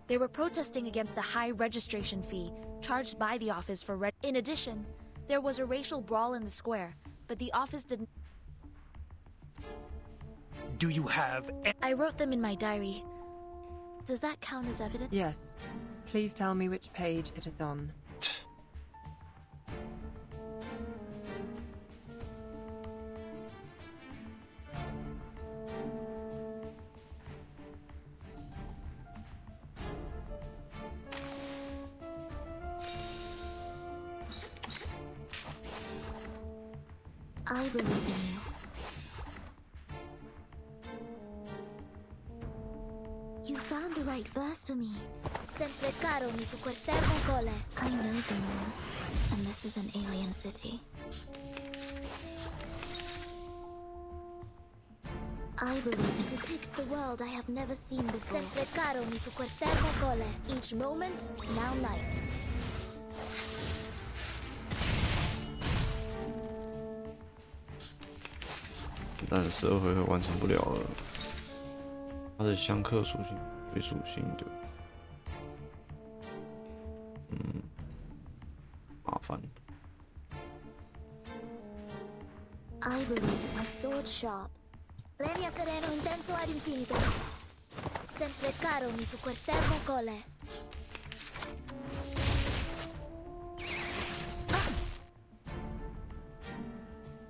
They were protesting against the high registration fee charged by the office for In addition, there was a racial brawl in the square, but the office didn't. Do you have... I wrote them in my diary. Does that count as evidence? Yes. Please tell me which page it is on. I believe in you. You found the right verse for me. Sempre caro mi fu quest'ermo cole. I know the moon, and this is an alien city. I believe in depict the world I have never seen before. Sempre caro mi fu quest'ermo cole. Each moment, now night. 但12回合完成不了了，它的相克属性为属性的，麻烦。I believe in sword sharp. Legna sereno intenso ad infinito. Sempre caro mi fu quest'ermo cole.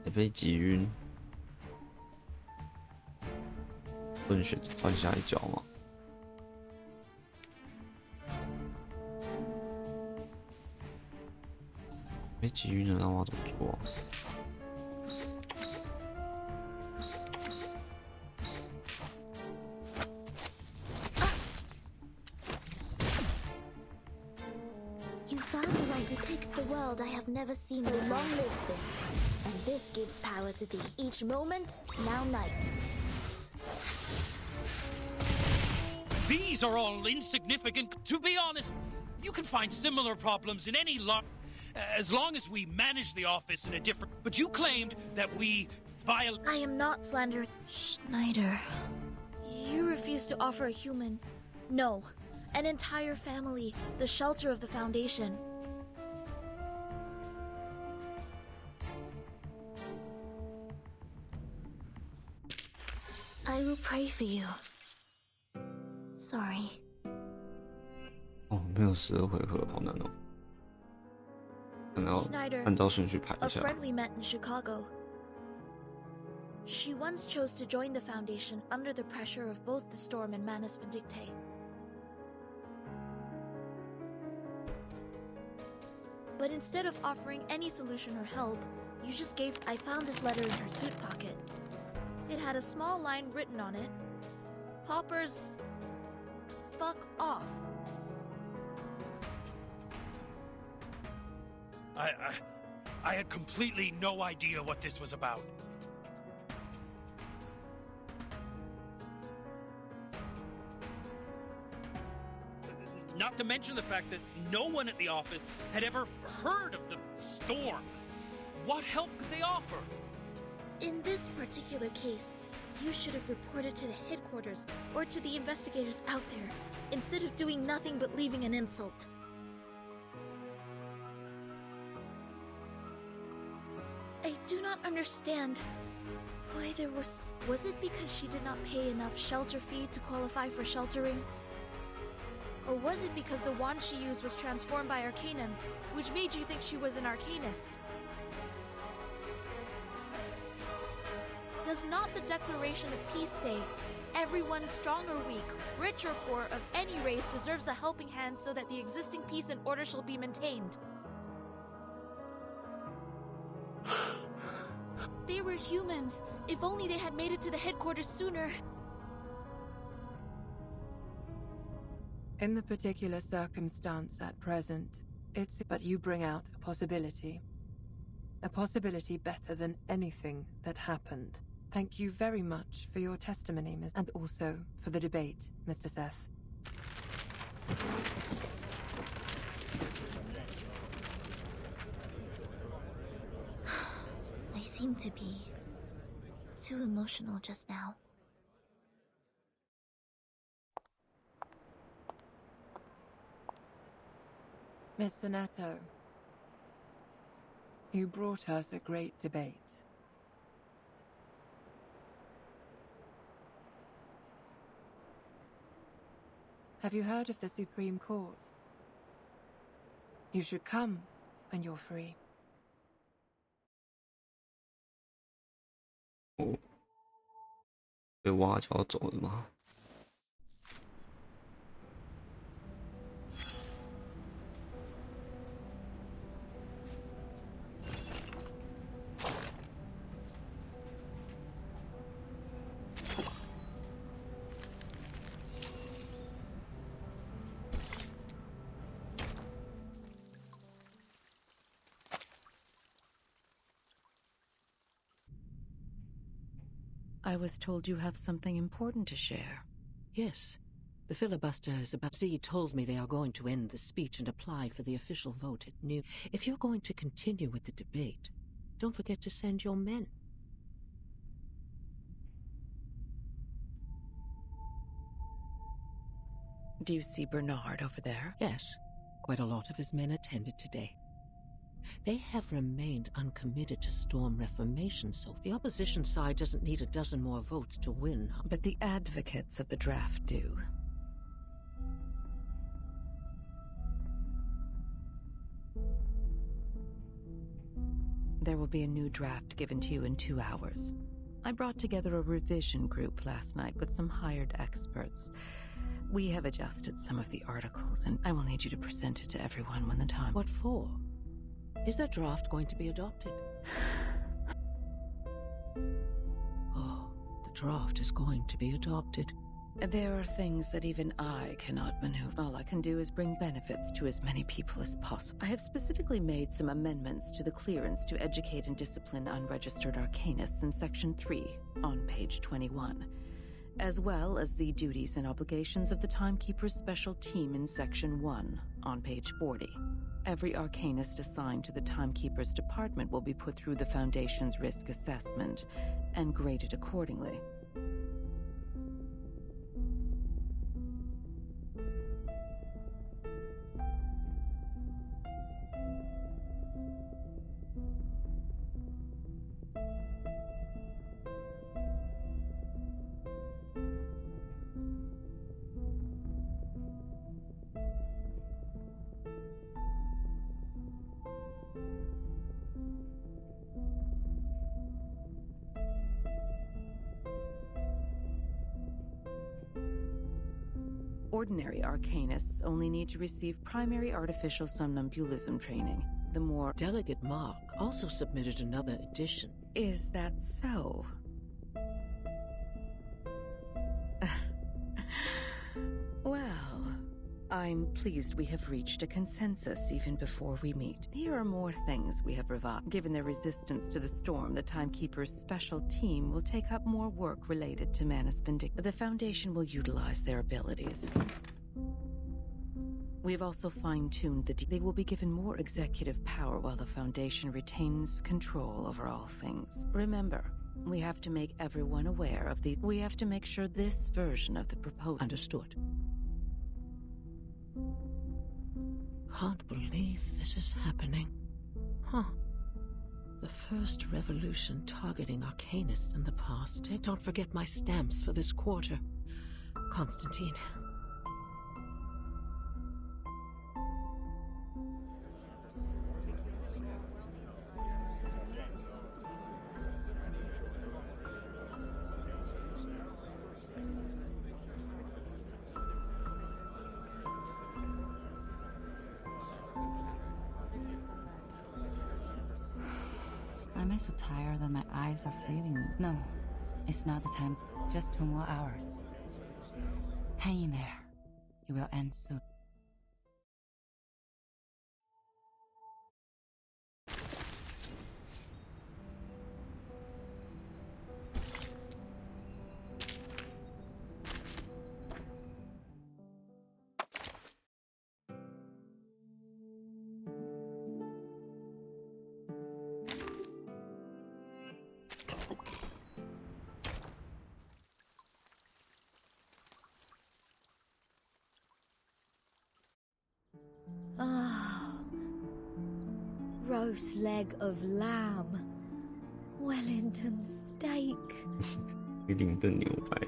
也被击晕。 不能选换下一脚吗？被击晕了，那我要怎么做啊？ You found the right to pick the world I have never seen before. So long lives this, and this gives power to thee. Each moment, now night. These are all insignificant. To be honest, you can find similar problems in any lot, as long as we manage the office in a different... But you claimed that we violate... I am not slandering... Schneider. You refuse to offer a human... No, an entire family, the shelter of the Foundation. I will pray for you. Sorry. 哦，没有12回合，好难哦。可能要按照顺序排一 a 下。 friend we met in Chicago. She once chose to join the Foundation under the pressure of both the Storm and Manus Vindicte. But instead of offering any solution or help, you just gave... I found this letter in her suit pocket. It had a small line written on it. Paupers... fuck off. I had completely no idea what this was about. Not to mention the fact that no one at the office had ever heard of the storm. What help could they offer? In this particular case, you should have reported to the headquarters or to the investigators out there, instead of doing nothing but leaving an insult. I do not understand why there was... Was it because she did not pay enough shelter fee to qualify for sheltering? Or was it because the wand she used was transformed by Arcanum, which made you think she was an Arcanist? Does not the Declaration of Peace say, everyone strong or weak, rich or poor, of any race deserves a helping hand so that the existing peace and order shall be maintained? They were humans. If only they had made it to the headquarters sooner. In the particular circumstance at present, but you bring out a possibility. A possibility better than anything that happened. Thank you very much for your testimony, and also for the debate, Mr. Seth. I seem to be too emotional just now. Miss Sonato, you brought us a great debate. Have you heard of the Supreme Court? You should come when you're free. 哦，被挖角走了吗？I was told you have something important to share. Yes. The filibuster is about... Z told me they are going to end the speech and apply for the official vote at noon. If you're going to continue with the debate, don't forget to send your men. Do you see Bernard over there? Yes. Quite a lot of his men attended today. They have remained uncommitted to storm reformation, so the opposition side doesn't need a dozen more votes to win. But the advocates of the draft do. There will be a new draft given to you in 2 hours. I brought together a revision group last night with some hired experts. We have adjusted some of the articles, and I will need you to present it to everyone when the time... What for? Is the draft going to be adopted? Oh, the draft is going to be adopted. There are things that even I cannot maneuver. All I can do is bring benefits to as many people as possible. I have specifically made some amendments to the clearance to educate and discipline unregistered arcanists in Section 3 on page 21, as well as the duties and obligations of the Timekeeper's special team in Section 1 on page 40. Every arcanist assigned to the Timekeeper's department will be put through the Foundation's risk assessment and graded accordingly. Ordinary arcanists only need to receive primary artificial somnambulism training. The more... Delegate Mark also submitted another edition. Is that so? Well, I'm pleased we have reached a consensus even before we meet. Here are more things we have revised. Given their resistance to the storm, the Timekeeper's special team will take up more work related to Manus Vindicta. The Foundation will utilize their abilities. We have also fine-tuned they will be given more executive power while the Foundation retains control over all things. Remember, we have to make everyone aware of we have to make sure this version of the proposal... Understood. Can't believe this is happening. Huh. The first revolution targeting arcanists in the past. Don't forget my stamps for this quarter. Constantine. I'm I so tired that my eyes are failing me? No, it's not the time. Just 2 more hours. Hang in there. It will end soon. Roast leg of lamb, Wellington steak, 威灵顿牛排，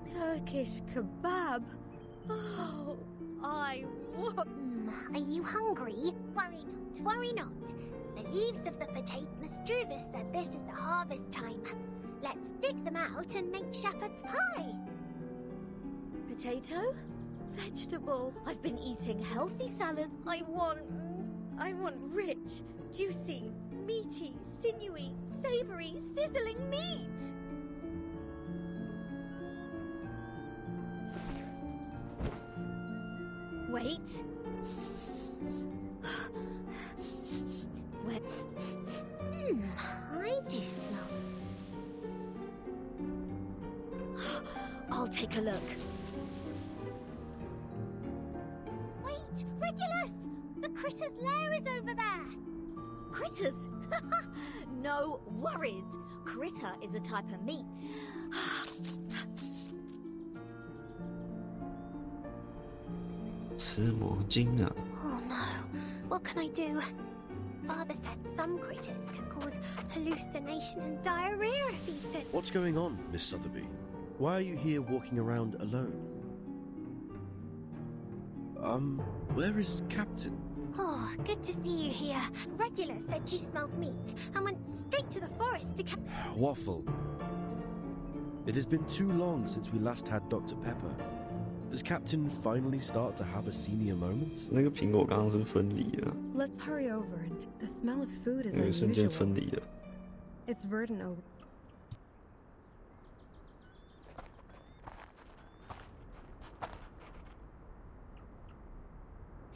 Turkish kebab. Oh, I want. Are you hungry? Worry not, worry not. The leaves of the potato. Struvis said this is the harvest time. Let's dig them out and make shepherd's pie. Potato? Vegetable. I've been eating healthy salad. I want rich, juicy, meaty, sinewy, savory, sizzling meat. Wait. I do smell. I'll take a look. Wait, Regulus! The critter's lair is over there! Critters? No worries. Critter is a type of meat. Oh no, what can I do? Father said some critters can cause hallucination and diarrhea if eaten. What's going on, Miss Sotheby? Why are you here walking around alone? Where is Captain? Oh, good to see you here. Regulus said you smelled meat and went straight to the forest to Waffle. It has been too long since we last had Dr. Pepper. Does Captain finally start to have a senior moment? 那个苹果刚刚是分离了， Let's hurry over and the smell of food is 那个瞬间 unusual. 分离了。 It's verdant over.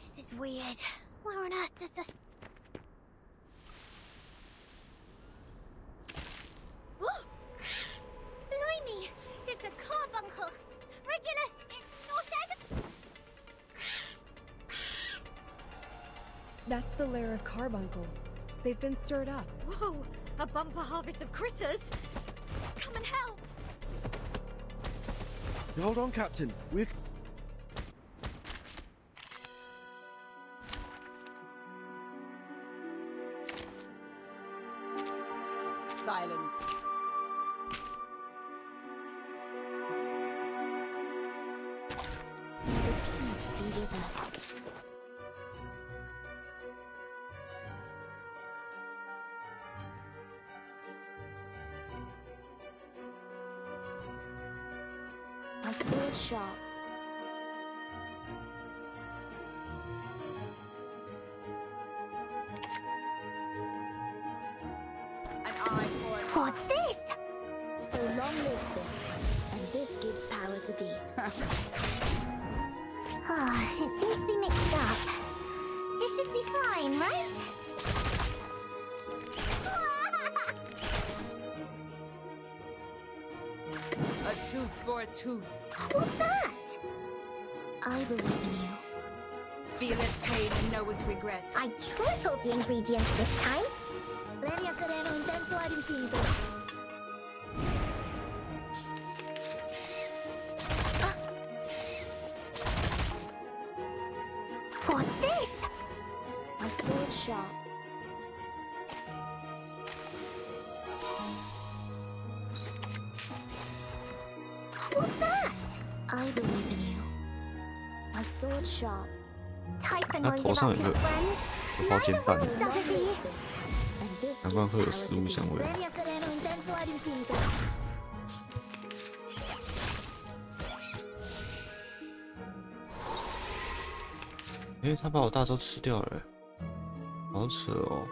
This is weird. Where on earth does this... Oh! Blimey! It's a carbuncle! Regulus, it's not out of... That's the lair of carbuncles. They've been stirred up. Whoa! A bumper harvest of critters! Come and help! Hold on, Captain. We're... Silence. May the peace be with us. My sword sharp. An eye for an eye. What's this? So long lives this, and this gives power to thee. Ah, it seems to be mixed up. It should be fine, right? A tooth for a tooth. What's that? I believe in you. Feeleth pain and knoweth regret. I tripled the ingredients this time. Leña sereno intenso ad infinito. What's this? My sword sharp. What's that? I believe in you. My sword sharp. Typhon 他 won't 头 give 上 up 有 his 个 friend. 有包肩膀， So long lives this, and this 难怪 gives 会有 power 食 to 物 thee. 香味。 Leña sereno intenso ad infinito. 他把我大招吃掉了，好扯哦。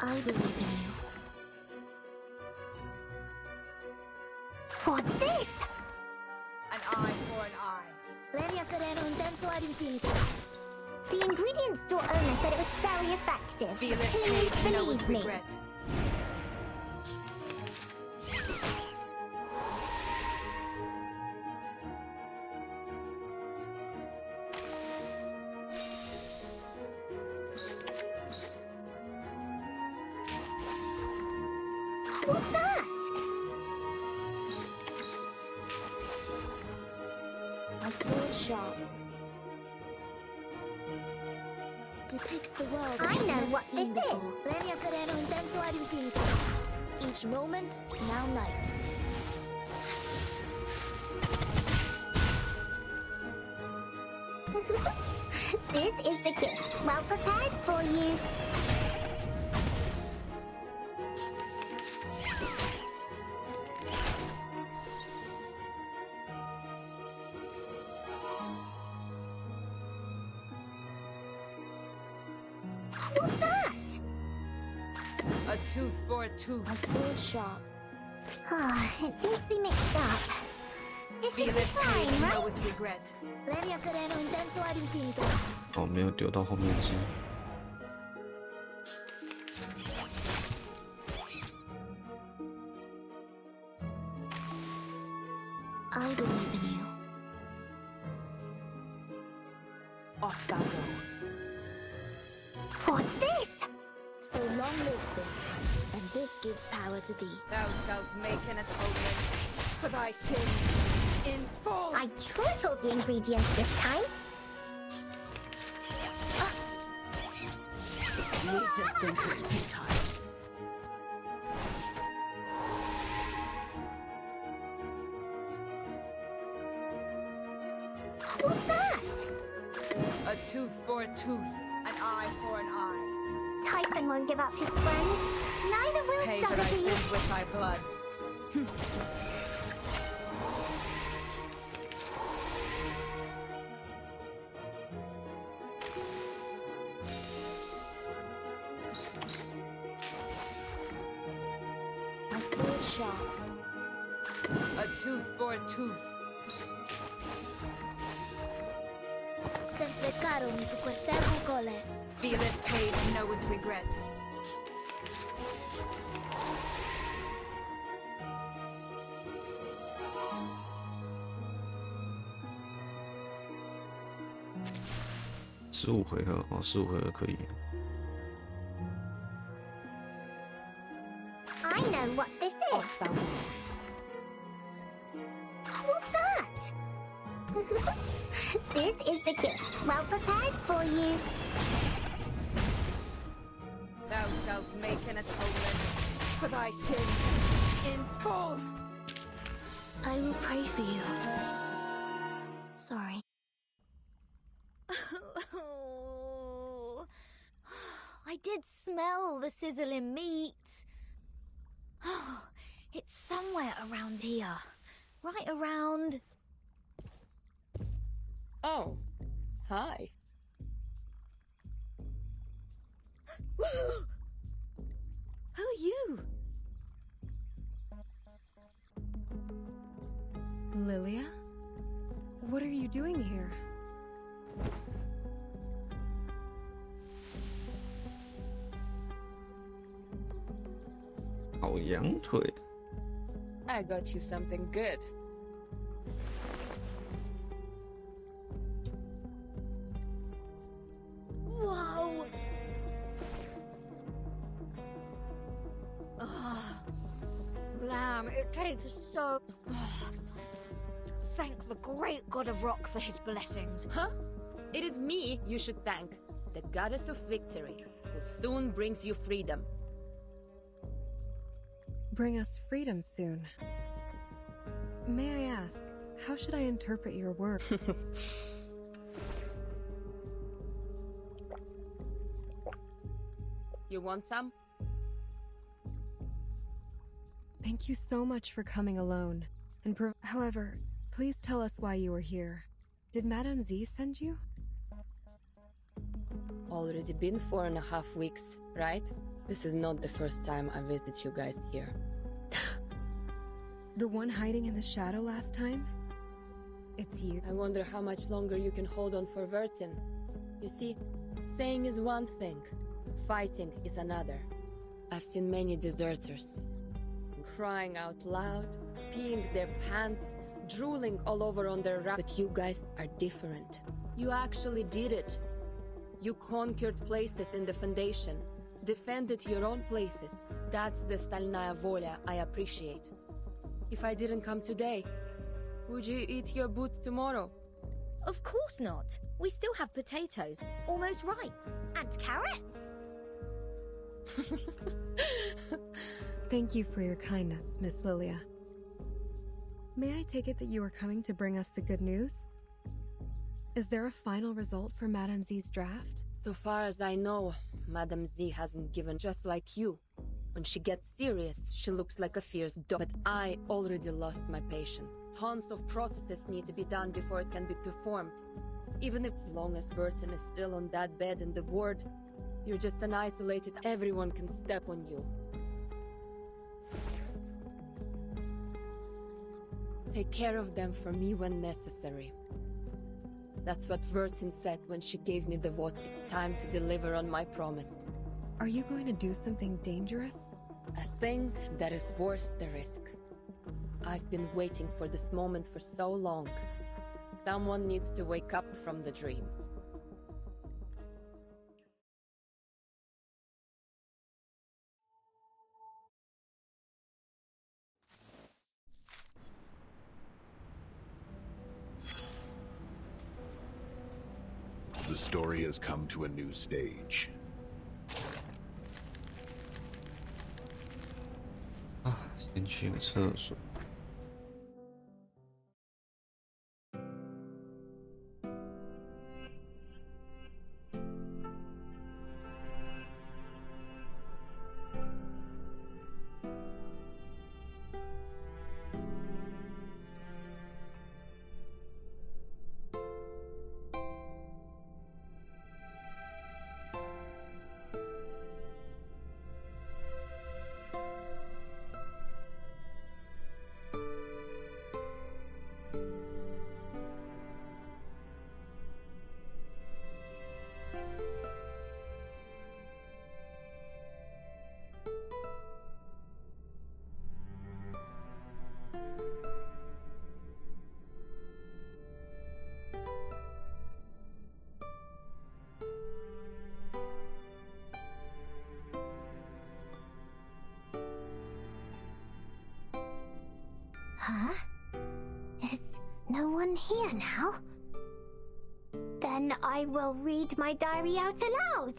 I believe in you. What's this? An eye for an eye. Lenia sereno intenso ad infinito. The ingredient store owner said it was very effective. Feel it Please pain, know with believe me. regret. What's that? My sword sharp. Depict the world I know what this is. Lenia sereno intenso ad infinito. Each moment, now night. This is the gift, well prepared for you. What's that? A tooth for a tooth. My sword sharp. Ah, it seems to be mixed up. This Feel should be it fine, pain, know right? with regret. Lenia sereno intenso ad infinito. 哦，没有丢到后面去。I believe in you. Off thou go. What's this? So long lives this, and this gives power to thee. Thou shalt make an atonement for thy sins in full. I tripled the ingredients this time. Resistance is futile. What's that? A tooth for a tooth, an eye for an eye. Typhon won't give up his friends. Neither will Pay for thy Sophie. sins with thy blood. My sword sharp. A tooth for a tooth. Sempre caro mi fu quest'erbo cole. Feel it pain and know with regret.15回合哦，15回合可以。 I know what this is. What's that? This is the gift, well prepared for you. Thou shalt make an atonement for thy sins in full. I will pray for you. Sorry. I did smell the sizzling meat. It's somewhere around here. Right around... Oh, hi. Who are you? Lilia? What are you doing here? Oh, 烤羊腿。 I got you something good. Whoa! Lamb, it tastes so... Thank the great god of rock for his blessings. Huh? It is me you should thank, the goddess of victory, who soon brings you freedom. Bring us freedom soon. May I ask, how should I interpret your words? You want some? Thank you so much for coming alone. And however, please tell us why you are here. Did Madame Z send you? Already been 4.5 weeks, right? This is not the first time I visit you guys here. The one hiding in the shadow last time? It's you. I wonder how much longer you can hold on for Vertin. You see, saying is one thing, fighting is another. I've seen many deserters. Crying out loud, peeing their pants, drooling all over on their but you guys are different. You actually did it. You conquered places in the Foundation, defended your own places. That's the Stalnaya Volia I appreciate. If I didn't come today, would you eat your boots tomorrow? Of course not. We still have potatoes, almost ripe. And carrots. Thank you for your kindness, Miss Lilia. May I take it that you are coming to bring us the good news? Is there a final result for Madame Z's draft? So far as I know, Madame Z hasn't given, just like you. When she gets serious, she looks like a fierce dog. But I already lost my patience. Tons of processes need to be done before it can be performed. Even if, as long as Vertin is still on that bed in the ward, you're just an isolated, everyone can step on you. Take care of them for me when necessary. That's what Vertin said when she gave me the vote. It's time to deliver on my promise. Are you going to do something dangerous? A thing that is worth the risk. I've been waiting for this moment for so long. Someone needs to wake up from the dream. The story has come to a new stage. 先去个厕所。Huh? Is no one here now? Then I will read my diary out aloud.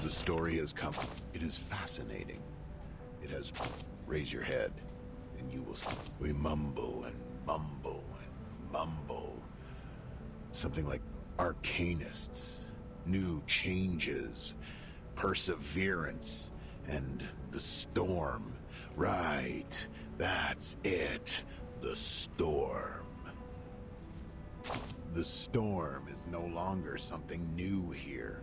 The story has come. It is fascinating. It has... Raise your head, and you will... We mumble and mumble and mumble. Something like arcanists, new changes, perseverance, and the storm. Right, that's it. The storm. The storm is no longer something new here.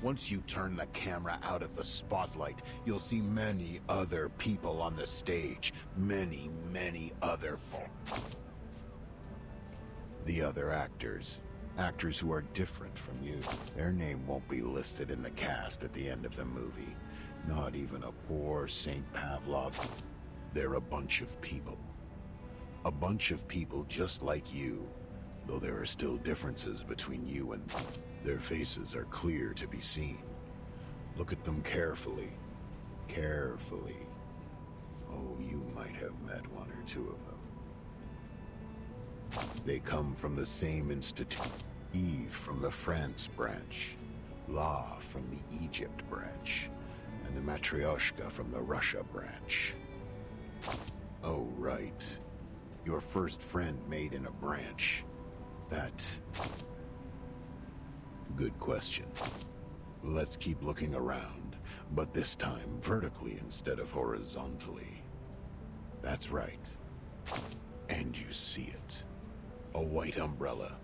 Once you turn the camera out of the spotlight, you'll see many other people on the stage. Many, many other... The other actors. Actors who are different from you. Their name won't be listed in the cast at the end of the movie. Not even a poor St. Pavlov. They're a bunch of people. A bunch of people just like you. Though there are still differences between you and... Their faces are clear to be seen. Look at them carefully. Carefully. Oh, you might have met one or two of them. They come from the same institute. Eve from the France branch. La from the Egypt branch. And the Matryoshka from the Russia branch. Oh, right. Your first friend made in a branch. That... Good question. Let's keep looking around, but this time vertically instead of horizontally. That's right. And you see it. A white umbrella,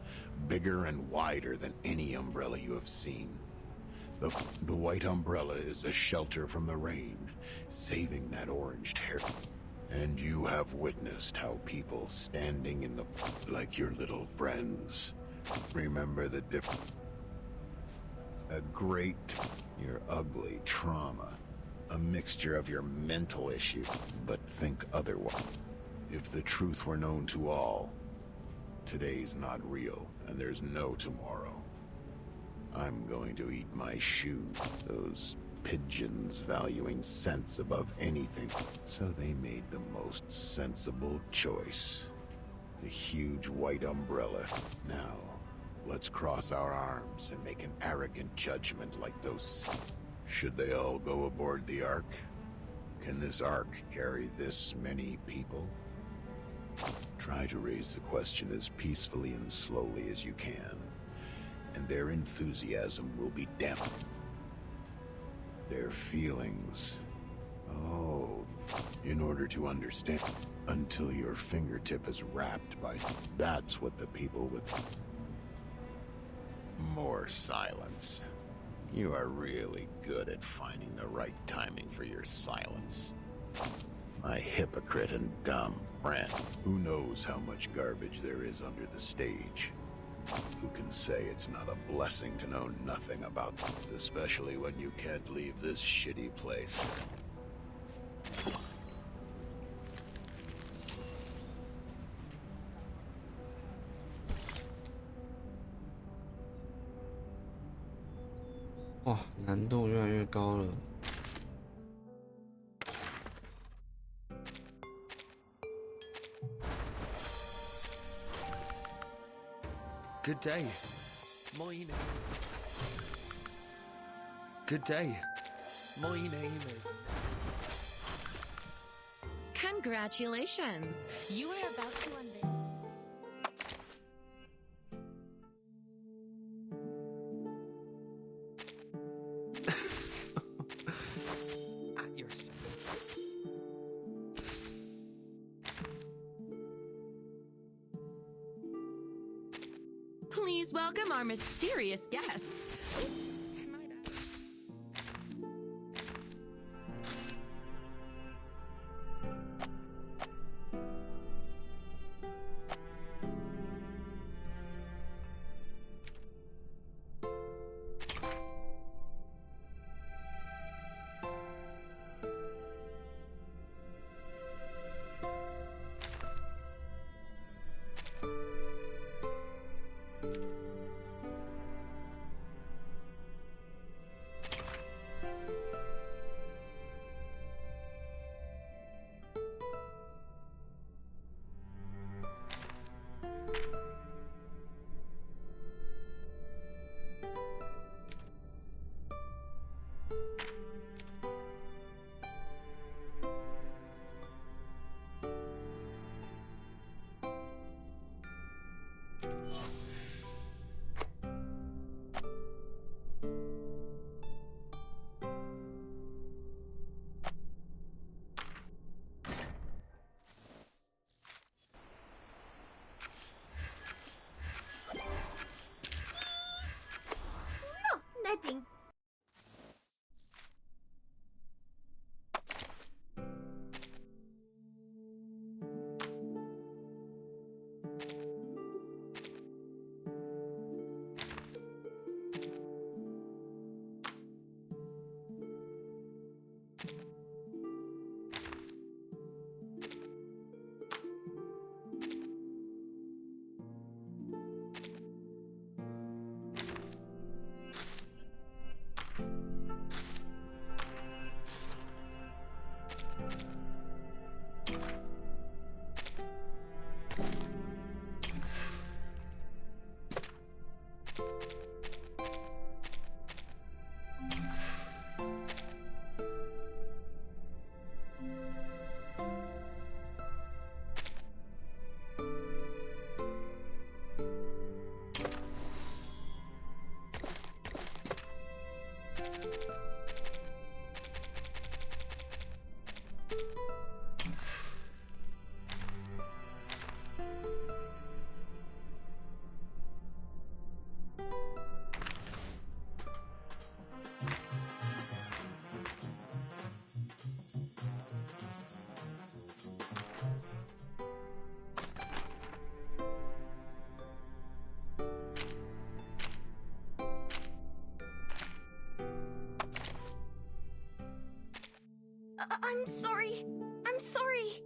bigger and wider than any umbrella you have seen. The white umbrella is a shelter from the rain, saving that orange hair. And you have witnessed how people standing in the... like your little friends. Remember the a great... your ugly trauma. A mixture of your mental issue, but think otherwise. If the truth were known to all, today's not real, and there's no tomorrow. I'm going to eat my shoe. Those pigeons valuing sense above anything. So they made the most sensible choice. The huge white umbrella. Now, let's cross our arms and make an arrogant judgment like those. Should they all go aboard the Ark? Can this Ark carry this many people? Try to raise the question as peacefully and slowly as you can, and their enthusiasm will be dampened. Their feelings. Oh, in order to understand, until your fingertip is wrapped by... That's what the people with... More silence. You are really good at finding the right timing for your silence. My hypocrite and dumb friend. Who knows how much garbage there is under the stage? Who can say it's not a blessing to know nothing about them, especially when you can't leave this shitty place?哇，难度越来越高了。Good day. My name... Good day. My name is... Congratulations! You are about to unveil... At your service. Please welcome our mysterious guests. I'm sorry. I'm sorry.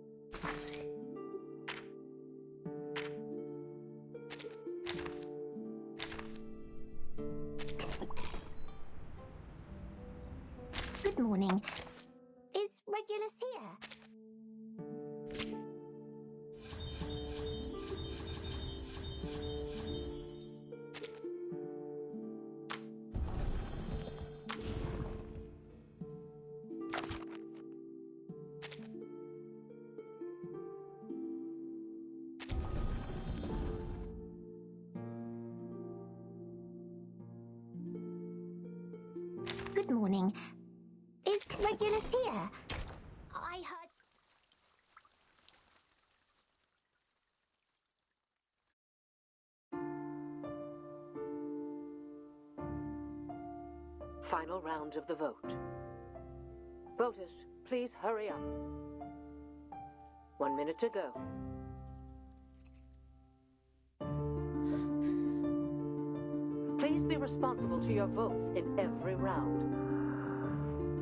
Good morning. Is Regulus here? Good morning. Is Regulus here? I heard... Final round of the vote. Voters, please hurry up. 1 minute to go. Please be responsible to your votes in every round.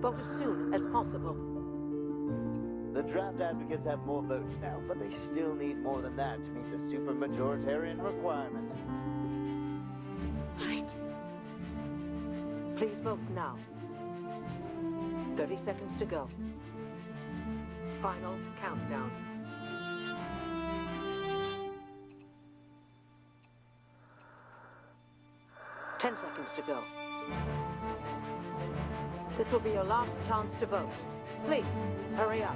Vote as soon as possible. The draft advocates have more votes now, but they still need more than that to meet the supermajoritarian requirement. What? Please vote now. 30 seconds to go. Final countdown. Ten seconds to go. This will be your last chance to vote. Please, hurry up.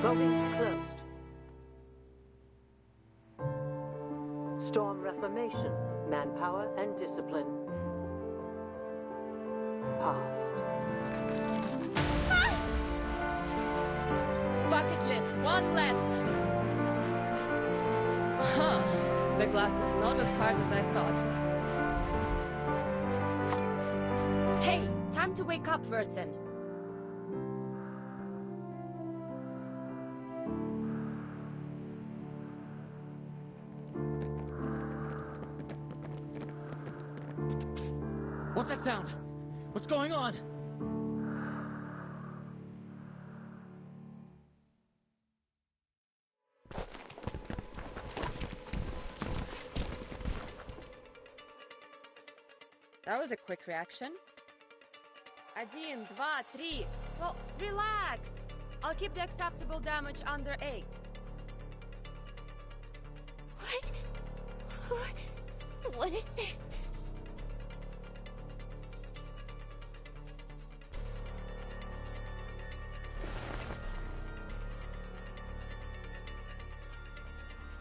Voting closed. Storm Reformation, Manpower and Discipline. Passed. Bucket list, one less. Huh. The glass is not as hard as I thought. Hey, time to wake up, Vertin. What's that sound? What's going on? That was a quick reaction. 1, 2, 3. Well, relax. I'll keep the acceptable damage under 8. What is this?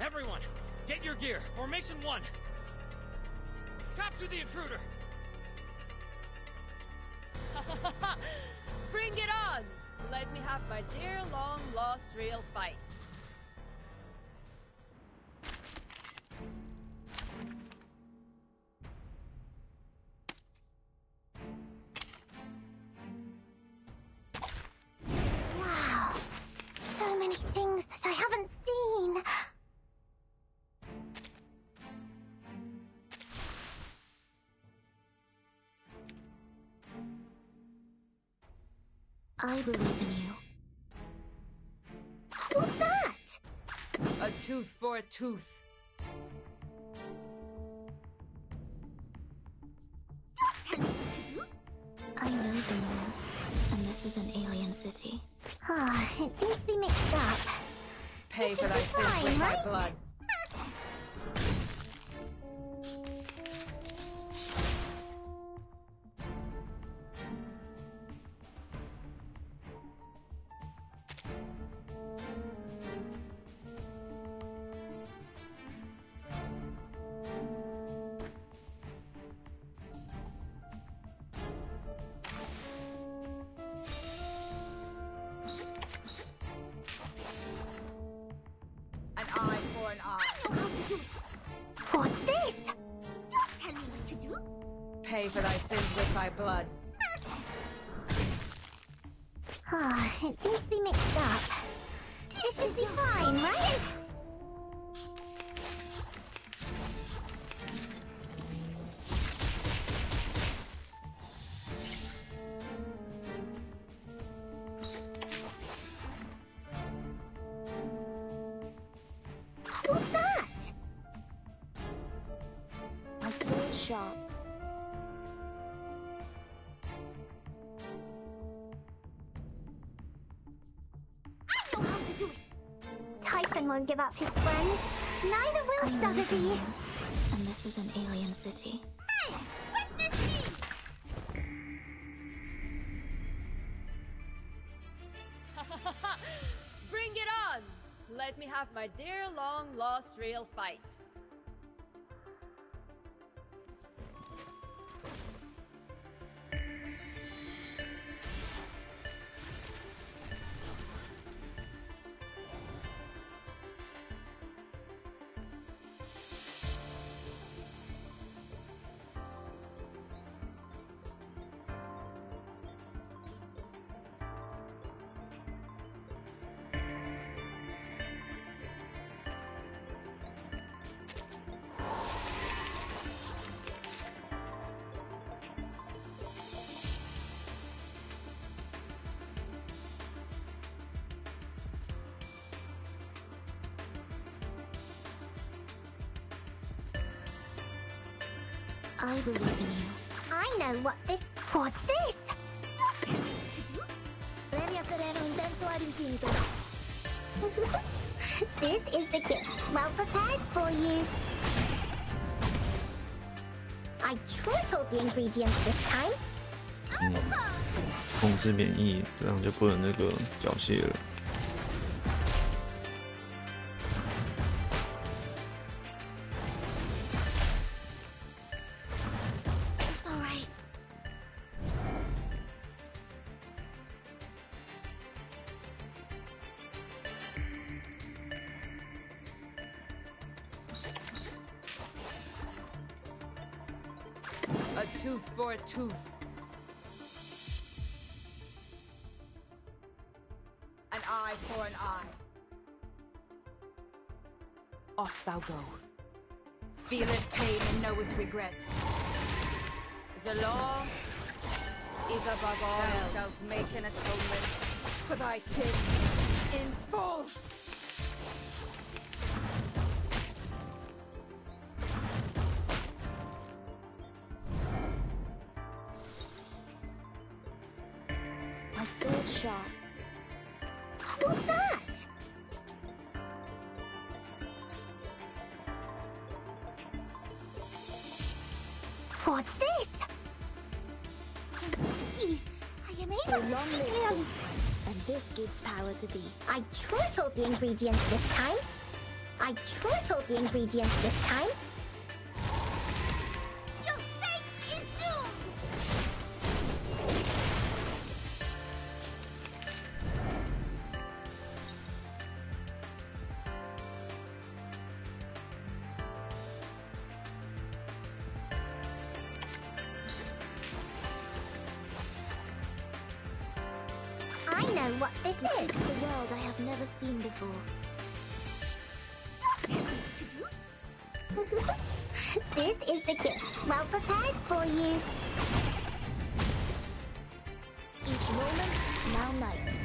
Everyone, get your gear. Formation 1. Capture the intruder. Bring it on! Let me have my dear long-lost real fight. Wow. So many things that I haven't seen. I believe in you. What's that? A tooth for a tooth. I know the moon, and this is an alien city. Ah, it seems to be mixed up. Pay for thy sins with my blood. What's this? Don't tell me what to do. Pay for thy sins with thy blood. It seems to be mixed up. It should be fine, right? What's that? My sword sharp. I know how to do it. Typhon won't give up his friends. Neither will Sotheby. And this is an alien city. Hey, witness me! Bring it on! Let me have my dear long-lost real fight. I believe in you. I know what this... What's this? Premio sereno intenso ad infinito. This is the gift. Well prepared for you. I tripled the ingredients this time. 控制免疫，这样就不能那个缴械了。It's alright. A tooth for a tooth. An eye for an eye. Off thou go. Feeleth pain and knoweth regret. The law is above all. Thou shalt make an atonement for thy sins in full. My sword sharp. What's that? What's this? I am able So to long speak lives now. this, and this gives power to thee. I tripled the ingredients this time. I tripled the ingredients this time. Your fate is doomed! I know what this is. Depicts the world I have never seen before. This is the gift. Well prepared for you. Each moment, now night.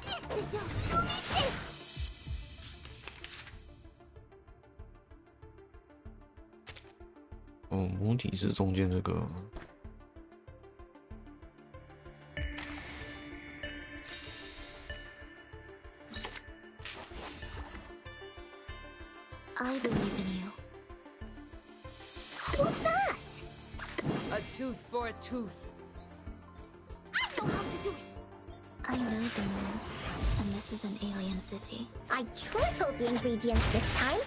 Yes, Joe. Who needs this? 哦，母体是中间这个。I believe in you. What's that? A tooth for a tooth. I know how to do it. I know the moon, and this is an alien city. I tripled the ingredients this time.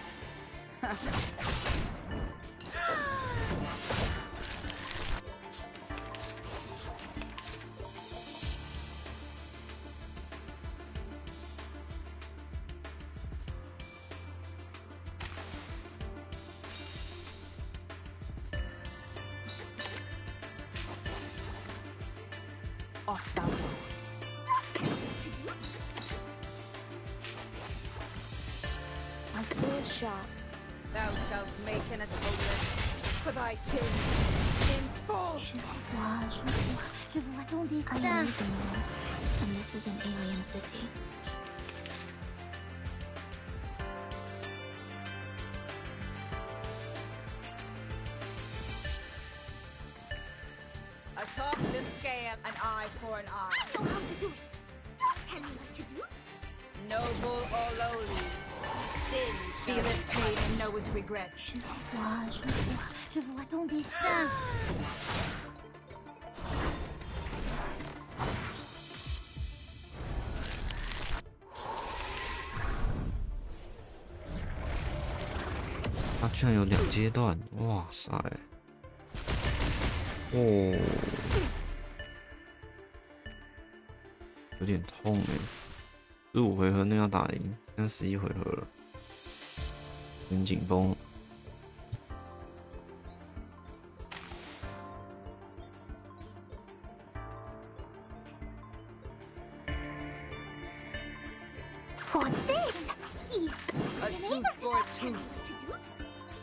off thou go. My sword sharp. Thou shalt make an atonement for thy sins in full. Je vois ton I destin. know the moon, and this is an alien city. Atop the scale, an eye for an eye. I know how to do it. Don't tell me what to do. Noble or lowly, sin feeleth pain and knoweth regret. Je vois ton destin.它居然有2阶段，哇塞！哦，有点痛哎，15回合那要打赢，现在11回合了，有点紧绷。What's this? A tooth for a tooth.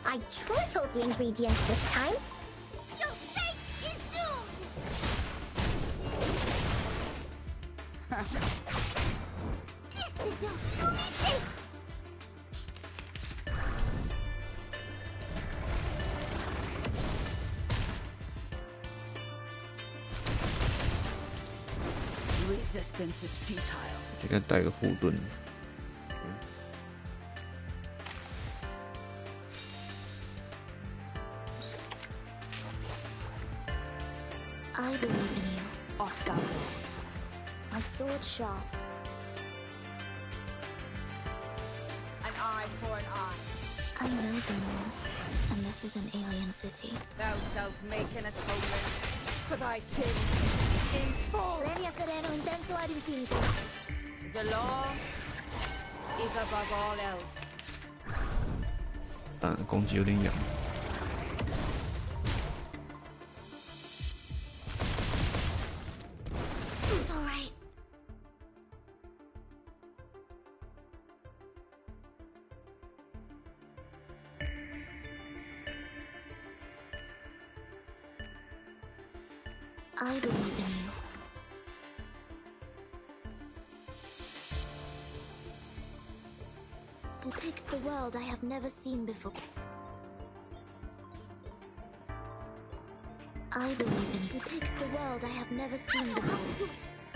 I tripled the ingredients this time. Your fate is doomed! This is your only fate! Resistance is futile. 应该带个护盾。I believe in you. Off thou go. My sword sharp. An eye for an eye. I know the moon, and this is an alien city. Thou shalt make an atonement for thy sins in full. Legna sereno intenso ad infinito. The law is above all else. 但攻击有点痒。It's all right. I believe in you. Depict the world I have never seen before. I believe in you. Depict the world I have never seen before.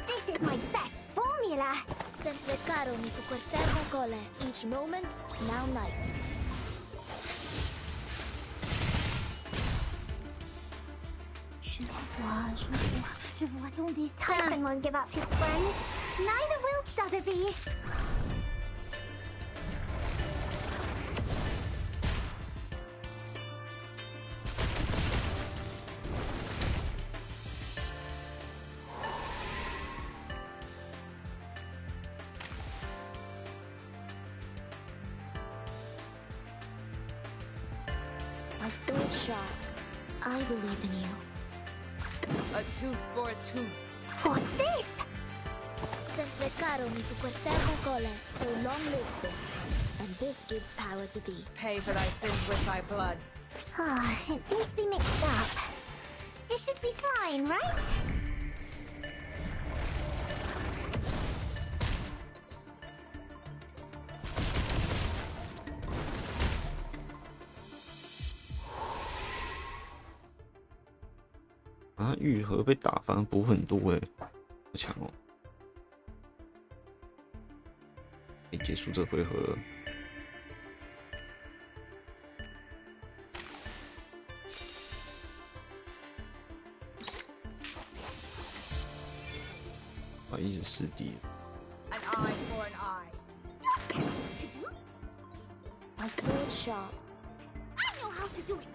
This is my best formula. Sempre caro mi fu quest'ermo cole. Each moment, now night. Je vois ton destin. Typhon won't give up his friends. Neither will Sotheby. My sword sharp. I believe in you. A tooth for a tooth. What's this? Sempre caro mi fu quest'ermo cole. So long lives this. And this gives power to thee. Pay for thy sins with thy blood. Ah, it seems to be mixed up. It should be fine, right?啊，愈合被打反而补很多哎，好强哦！可以结束这回合了。啊，一直4D。 An eye for an eye. My sword sharp. I know how to do it.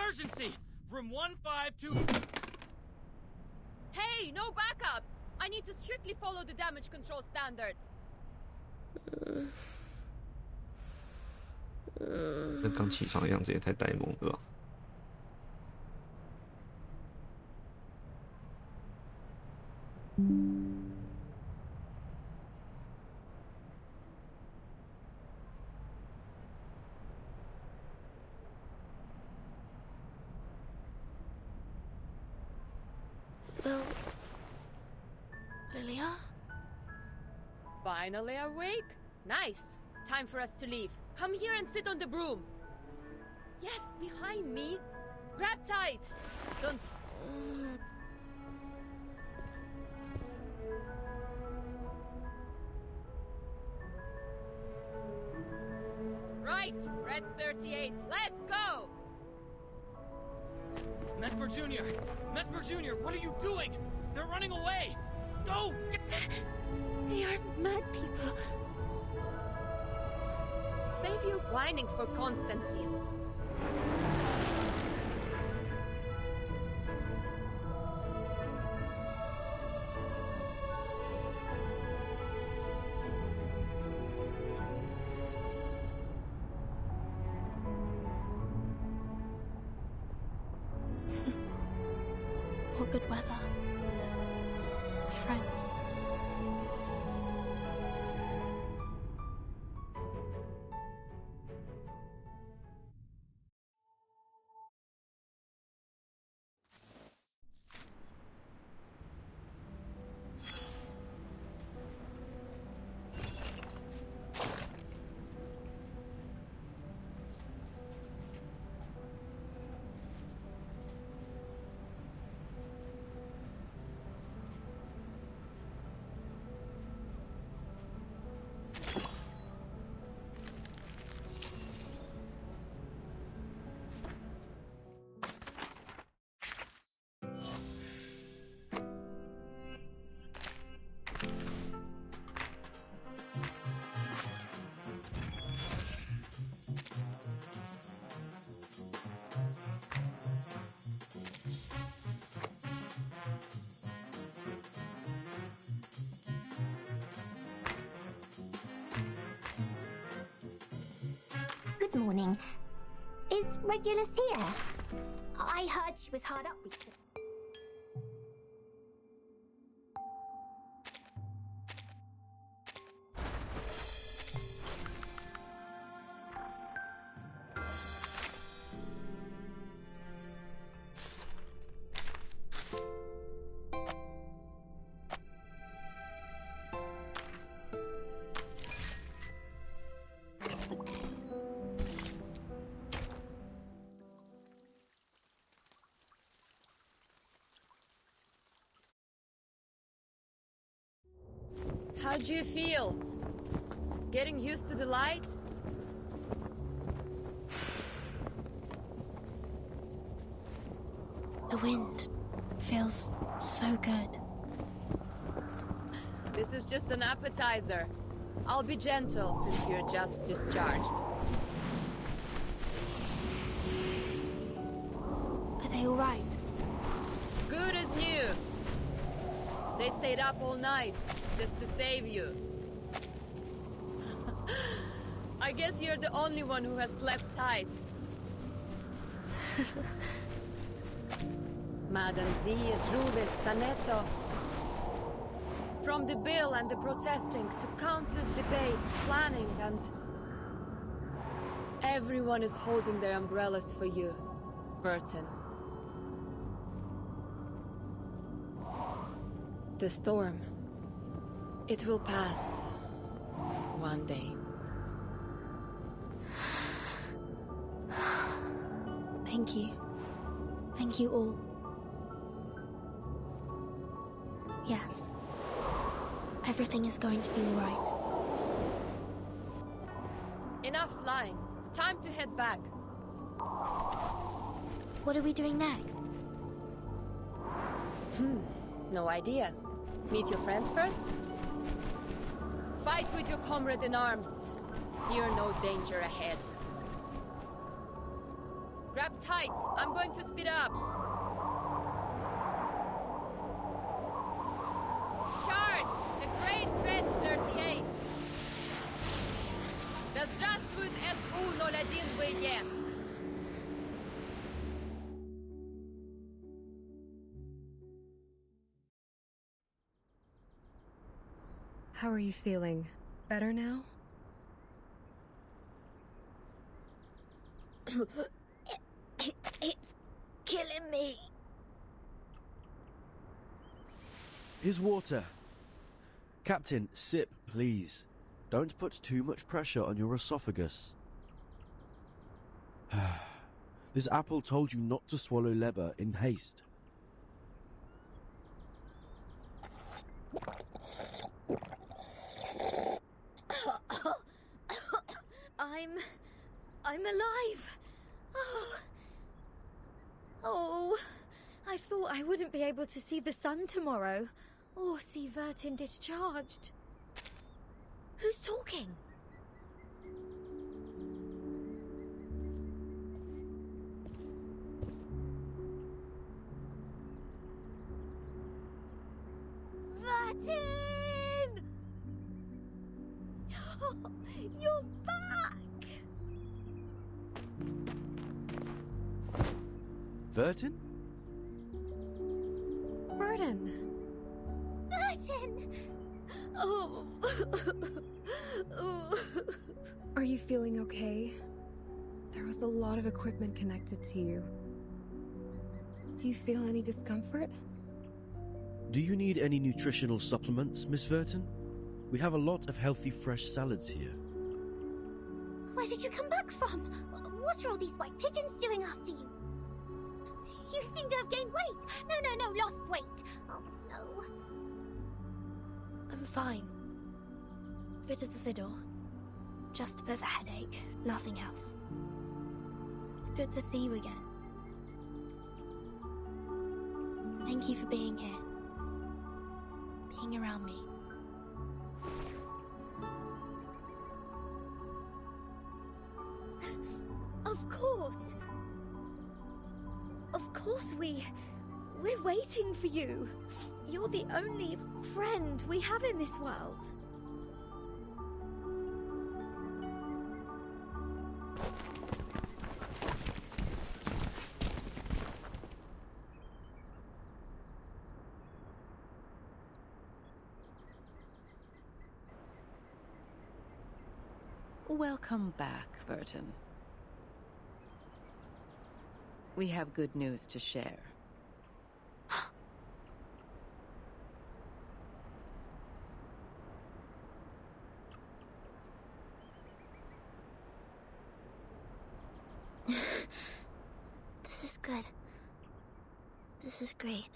emergency! From 152... Hey, no backup! I need to strictly follow the damage control standard. 跟刚起床的样子也太呆萌了吧。Lilia? Finally awake? Nice. Time for us to leave. Come here and sit on the broom. Yes, behind me. Grab tight. Don't... Right, Red 38. Let's go! Mesper Jr.! Mesper Jr., what are you doing? They're running away! Go! They are mad people. Save your whining for Constantine. All good weather. My friends. Good morning. Is Regulus here? I heard she was hard up recently. How do you feel? Getting used to the light? The wind feels so good. This is just an appetizer. I'll be gentle since you're just discharged. Are they all right? Good as new. They stayed up all night just to save you. I guess you're the only one who has slept tight. Madam Z, Druvis, Saneto. From the bill and the protesting to countless debates, planning, and... everyone is holding their umbrellas for you, Burton. The storm. It will pass. One day. Thank you. Thank you all. Yes. Everything is going to be all right. Enough flying. Time to head back. What are we doing next? No idea. Meet your friends first? Fight with your comrade in arms. Fear no danger ahead. Grab tight. I'm going to speed up. Charge! The Great Red 38. Да здравствует СУ-01ВЕ! How are you feeling? Better now? It's killing me. Here's water. Captain, sip, please. Don't put too much pressure on your esophagus. This apple told you not to swallow leber in haste. I'm alive. Oh, I thought I wouldn't be able to see the sun tomorrow, or see Vertin discharged. Who's talking? Vertin! You're back! Vertin? Burden! Vertin! Oh. Are you feeling okay? There was a lot of equipment connected to you. Do you feel any discomfort? Do you need any nutritional supplements, Miss Vertin? We have a lot of healthy fresh salads here. Where did you come back from? What are all these white pigeons doing after you? You seem to have gained weight. No, lost weight. Oh, no. I'm fine. Fit as a fiddle. Just a bit of a headache, nothing else. It's good to see you again. Thank you for being here. Being around me. Of course. Of course we're waiting for you. You're the only friend we have in this world. Welcome back, Burton. We have good news to share. This is good. This is great.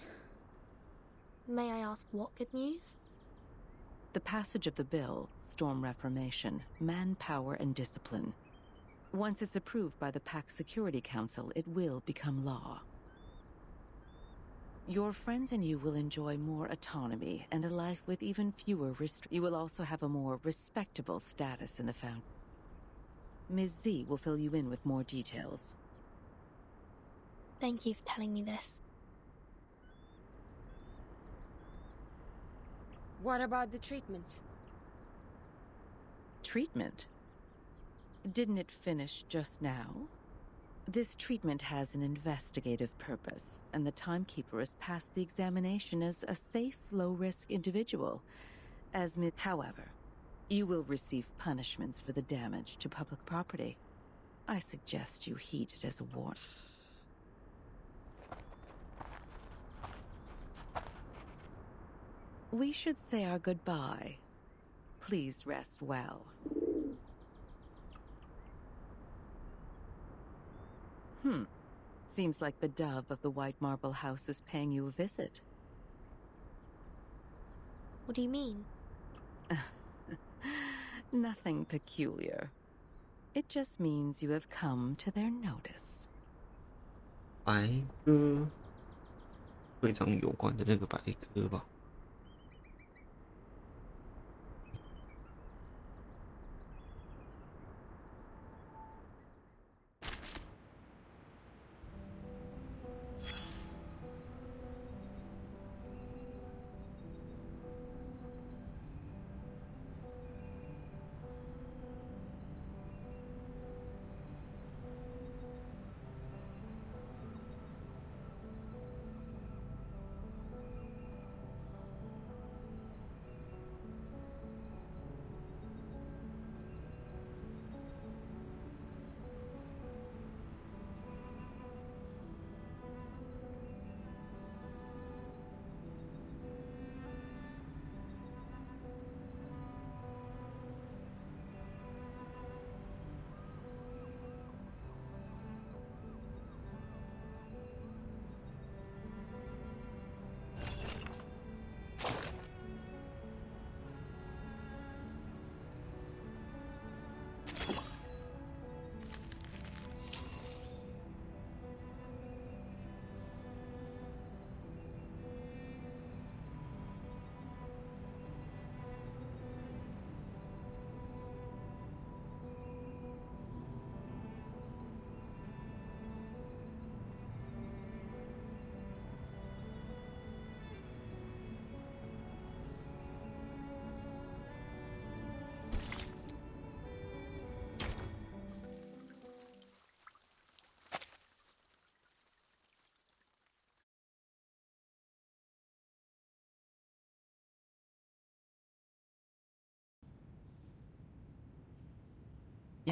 May I ask what good news? The passage of the bill, Storm Reformation, Manpower and Discipline. Once it's approved by the Pact Security Council, it will become law. Your friends and you will enjoy more autonomy and a life with even fewer restrictions. You will also have a more respectable status in the Foundation. Ms. Z will fill you in with more details. Thank you for telling me this. What about the treatment? Treatment? Didn't it finish just now? This treatment has an investigative purpose, and the Timekeeper has passed the examination as a safe, low-risk individual. However, you will receive punishments for the damage to public property. I suggest you heed it as a warning. We should say our goodbye. Please rest well. Seems like the dove of the White Marble House is paying you a visit. What do you mean? Nothing peculiar. It just means you have come to their notice. 白鸽，队长有关的那个白鸽吧。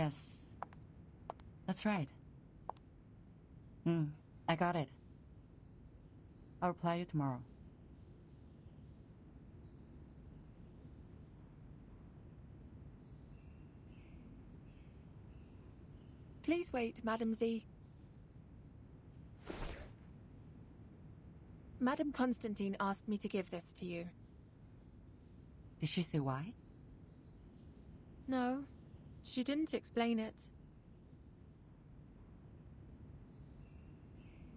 Yes. That's right. I got it. I'll reply you tomorrow. Please wait, Madam Z. Madam Constantine asked me to give this to you. Did she say why? No, she didn't explain it.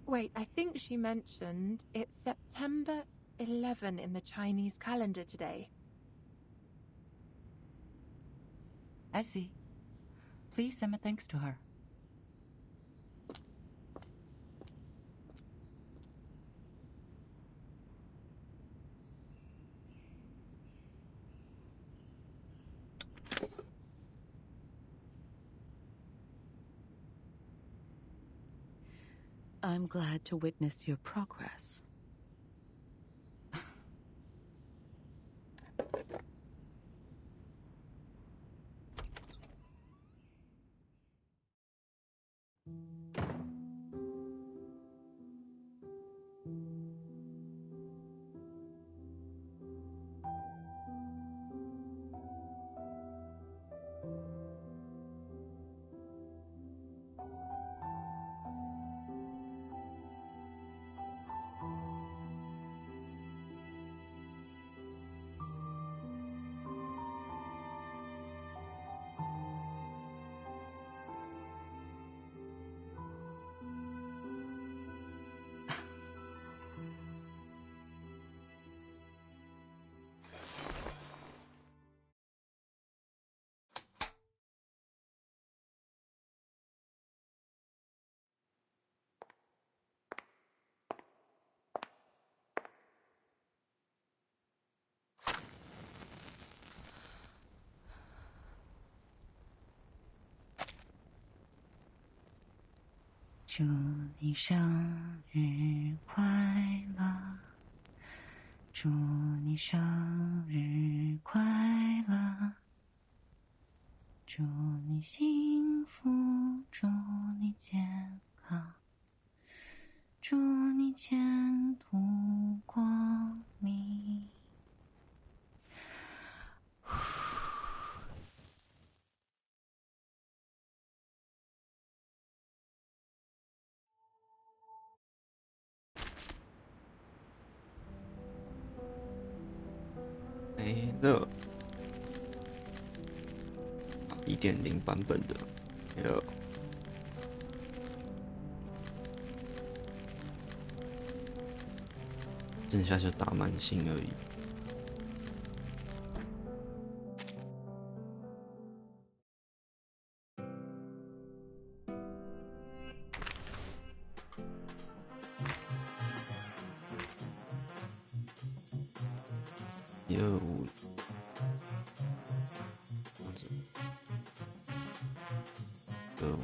Wait, I think she mentioned it's September 11 in the Chinese calendar today. I see. Please send my thanks to her. I'm glad to witness your progress.祝你生日快乐，祝你生日快乐，祝你幸福，祝你健康，祝你前途光明。没了，1.0版本的没了。剩下就打满星而已。125，这样子，25。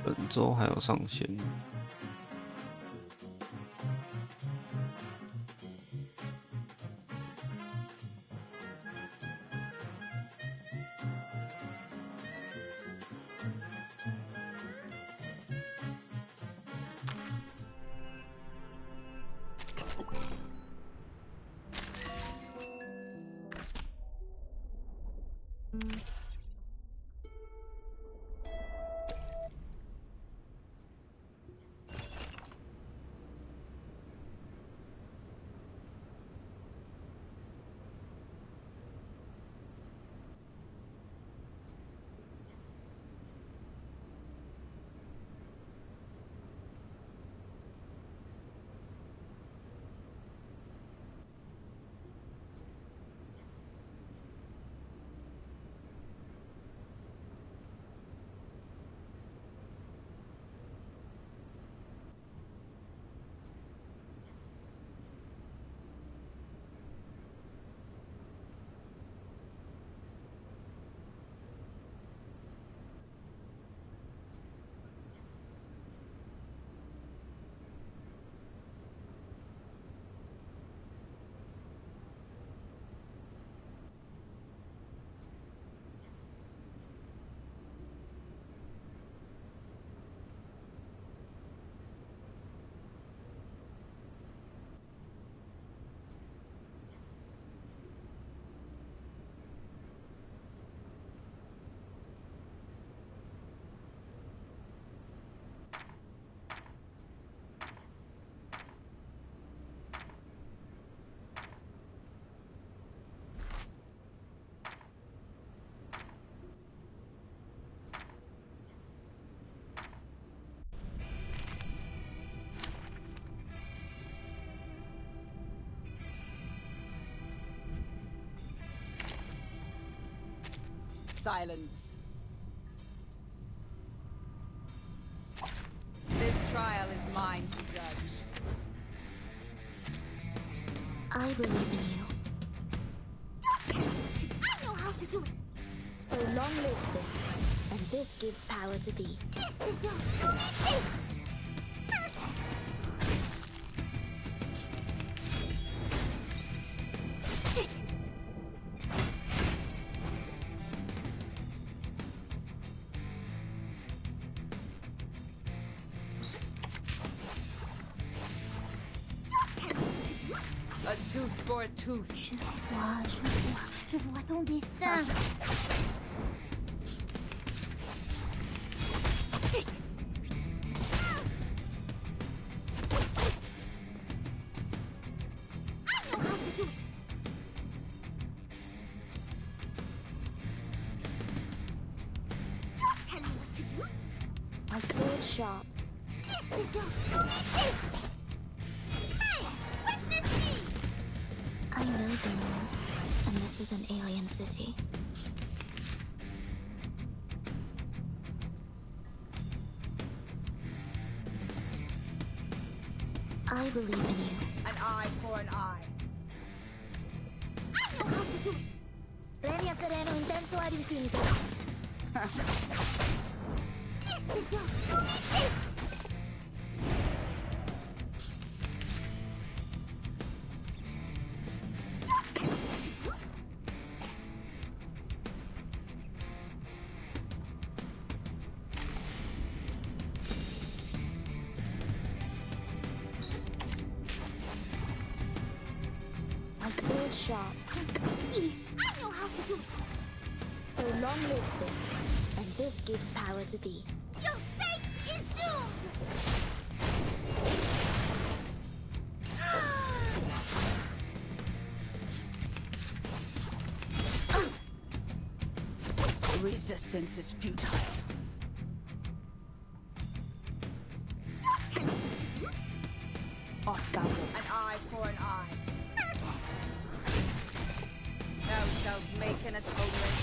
本周还有上线。silence. This trial is mine to judge. I believe in you. I know how to do it. So long lives this, and this gives power to thee. This is your only A tooth for a tooth. Je vois ton destin. My sword sharp. This is your only taste. Hey, witness me. I know the moon, and this is an alien city. I believe in you. An eye for an eye. I know how to do it. Premio sereno intenso ad infinito. This is your only taste. My sword sharp. I know how to do it. So long lives this, and this gives power to thee. Your fate is doomed. Resistance is futile. Off thou wilt. An eye for an eye. Thou shalt make an atonement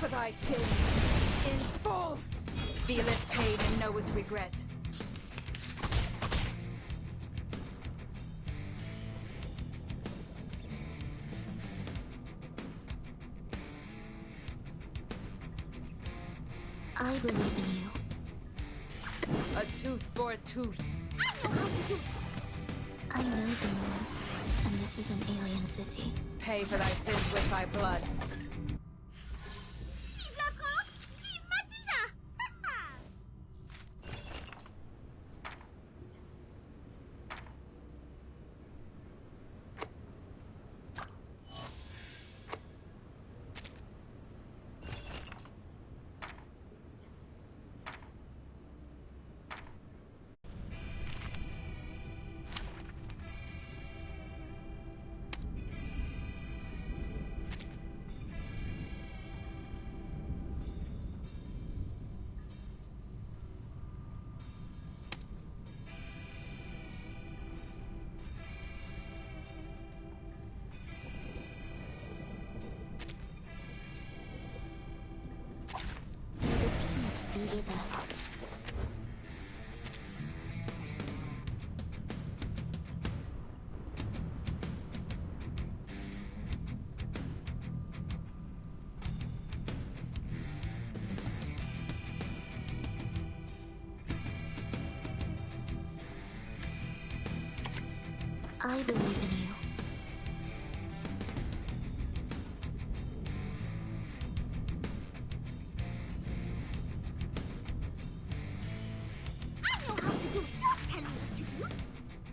for thy sins in full. Feeleth pain and knoweth regret. I believe in you. A tooth for a tooth. I know the moon, and this is an alien city. Pay for thy sins with thy blood. Vive la France! Vive Matilda! May the peace be with us. I believe in you.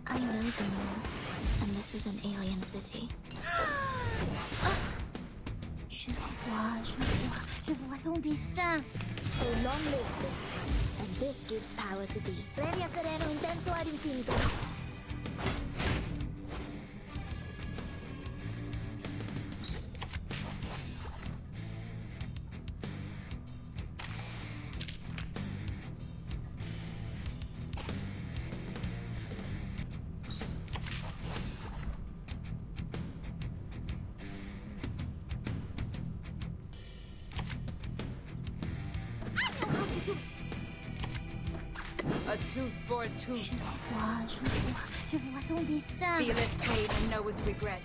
I know the moon, and this is an alien city. Je vois ton destin. So long lives this, and this gives power to thee. Premio sereno intenso ad infinito. tooth for a tooth. Je vois ton destin. Feel its pain and know its regret.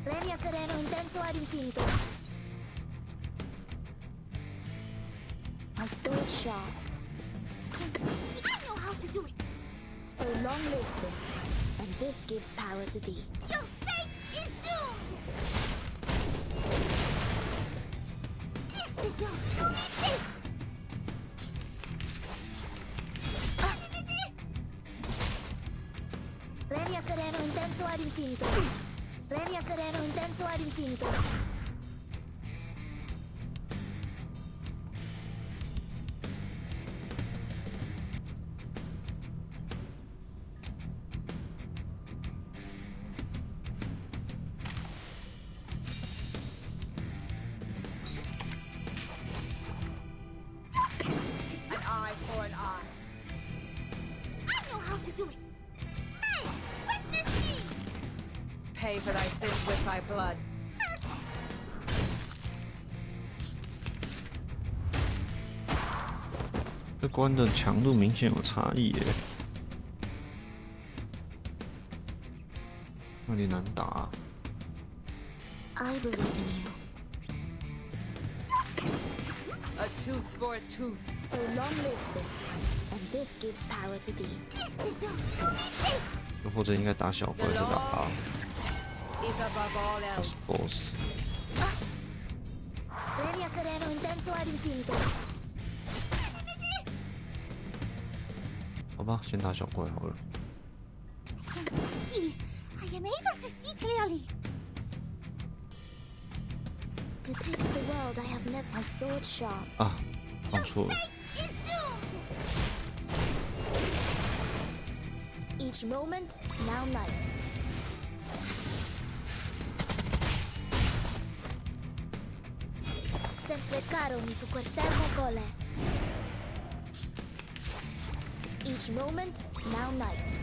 Regna sereno intenso ad infinito. My sword sharp. I know how to do it. So long lives this, and this gives power to thee. Your fate is doomed. This is your fate. Regna sereno intenso ad infinito. Regna sereno intenso ad infinito. An eye for an eye. I know how to do it. Hey, witness me. Pay for thy sins with thy blood. 这关的强度明显有差异耶，有点难打啊。 I believe in you. A tooth for a tooth. So long lives this, and this gives power to thee. 又或者应该打小怪再打他。 Is above all这 else. 是 boss。 Regna sereno intenso ad infinito. 好吧，先打小怪好了。 See, I am able to see clearly. Depict the world I have met my sword sharp. 啊，放错了。 Is doomed. Each moment, now night. Sempre caro mi fu quest'ermo cole. Each moment, now night.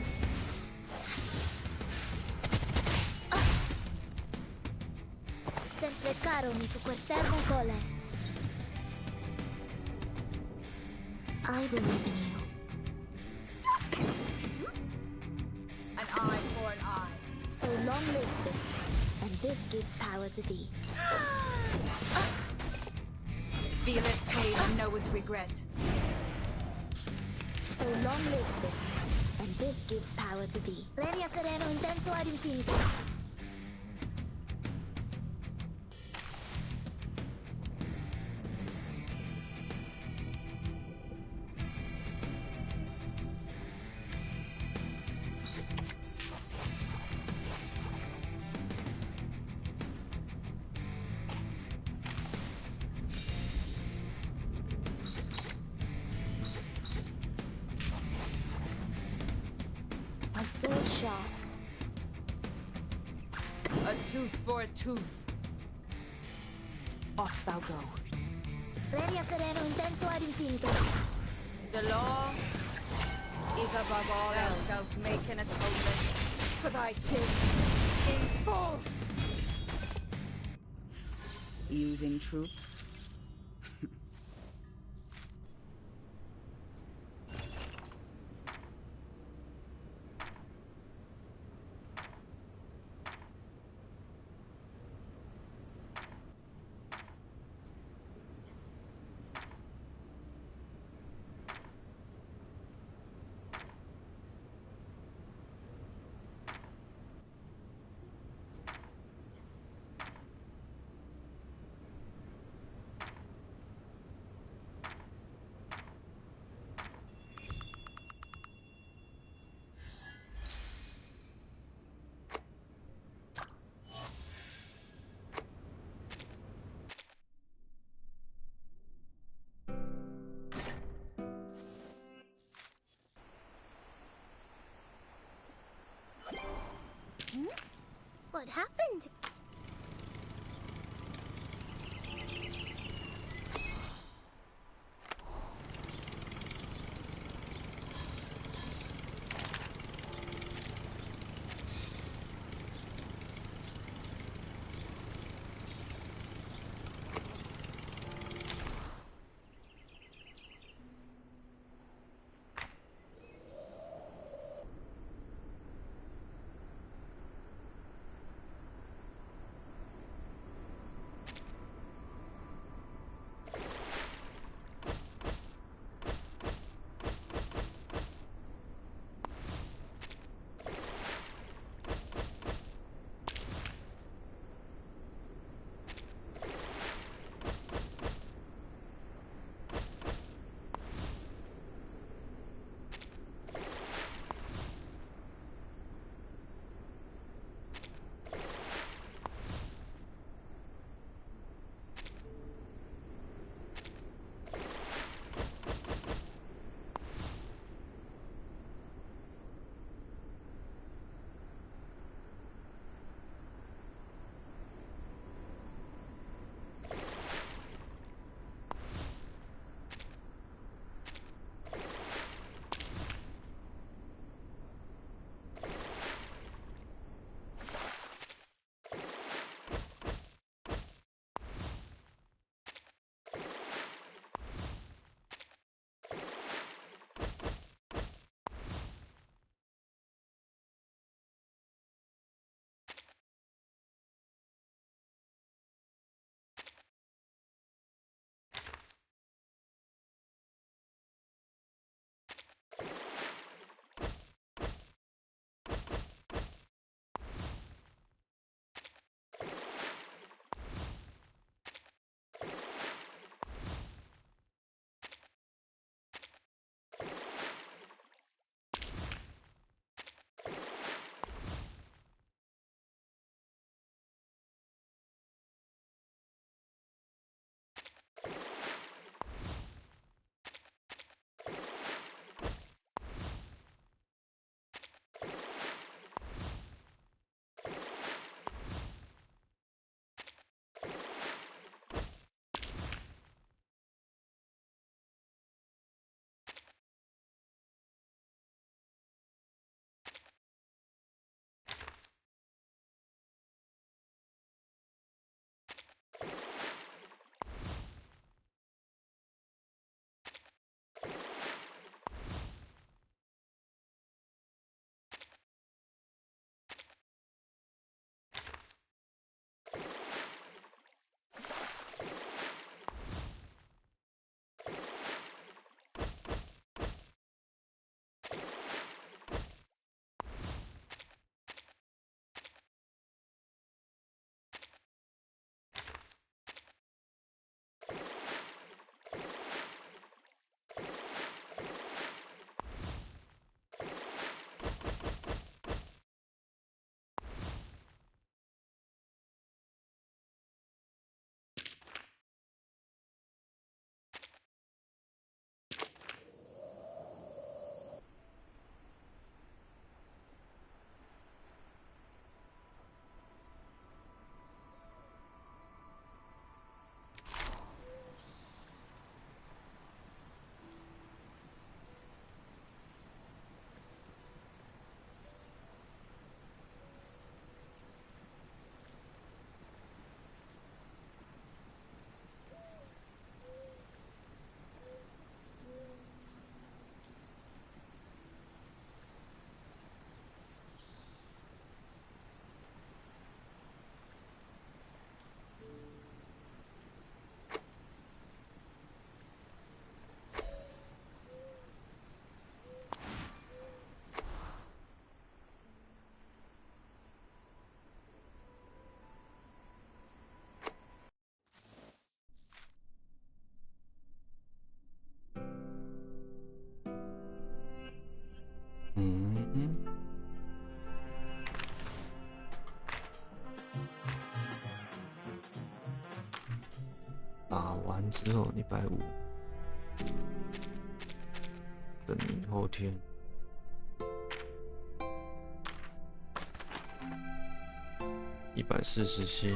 Sempre caro mi fu quest'ermo cole. I believe in you. An eye for an eye. So long lives this, and this gives power to thee. Feel its pain and know its regret. So long lives this, and this gives power to thee. Regna sereno intenso ad infinito. My sword sharp. A tooth for a tooth. Off thou go. Regna sereno intenso ad infinito. The law is above all else. Thou shalt make an atonement for thy sins in full. Using troops? What happened? 打完之后150，等明后天。140星，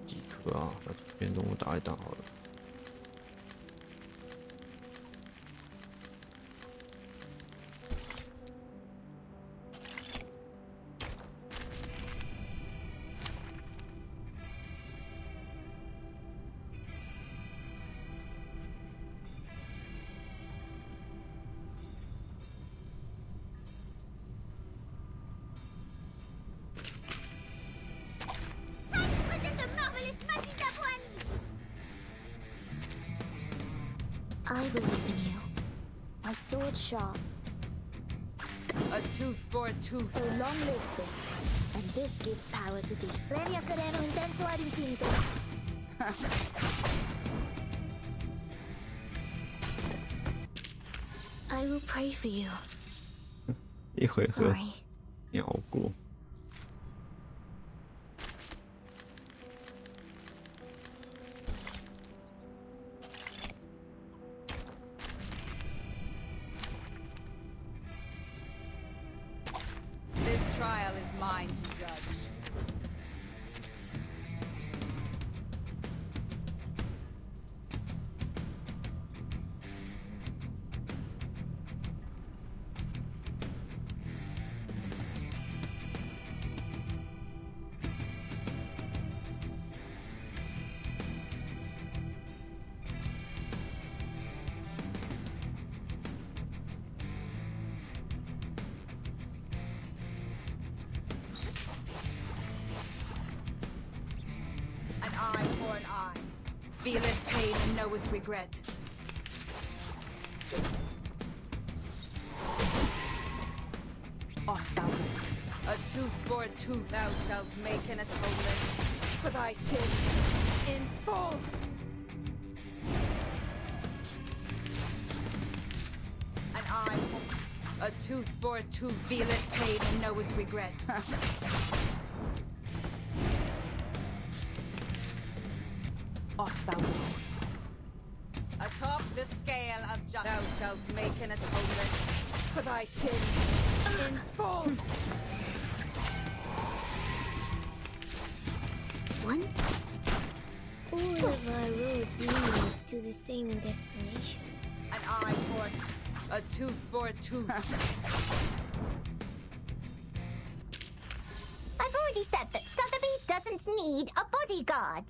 几颗啊？那今天中午打一打好了。I believe in you. My sword sharp. A tooth for a tooth. So long lives this, and this gives power to thee. Premio sereno intenso ad infinito. I will pray for you. 一回合 Sorry. 秒过。This trial is mine to judge. An eye for an eye. Feeleth pain and knoweth regret. Off thou wilt. A tooth for a tooth, thou shalt make an atonement for thy sins in full. An eye for a tooth for a tooth, feeleth pain and knoweth regret. Off thou wilt. Atop the scale of justice, thou shalt make an atonement for thy sins in full. Once, all of our roads lead to the same destination. An eye for a tooth for a tooth. I've already said that Sotheby doesn't need a bodyguard.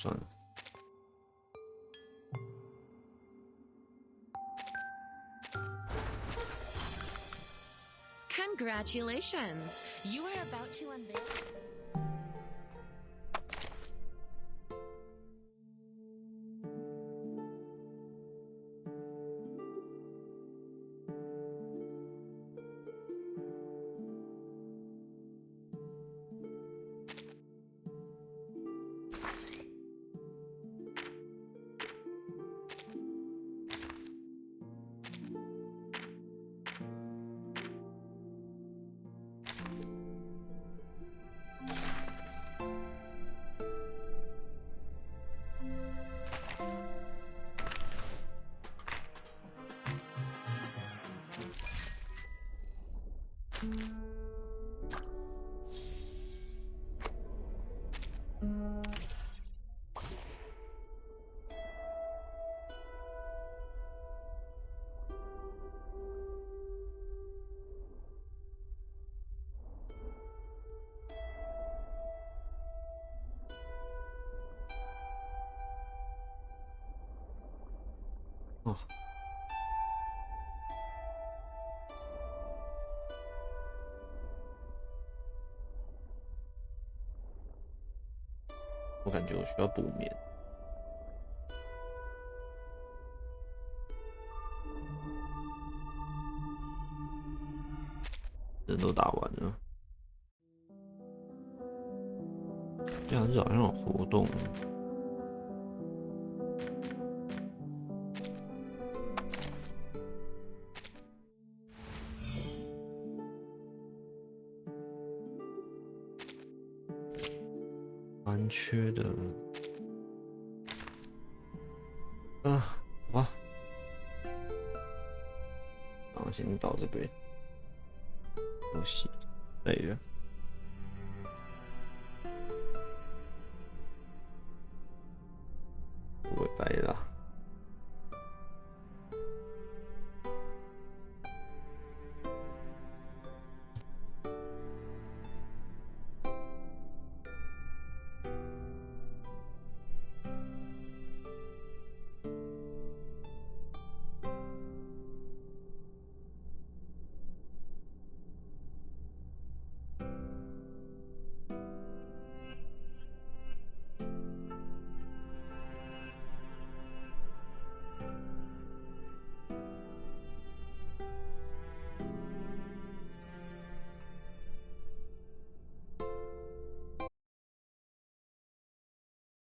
算了。Congratulations! You are about to unveil. 哦，我感觉我需要补眠。人都打完了，这样子好像有活动。蛮缺的，好吧，然后先到这边，休息，累了，拜拜啦。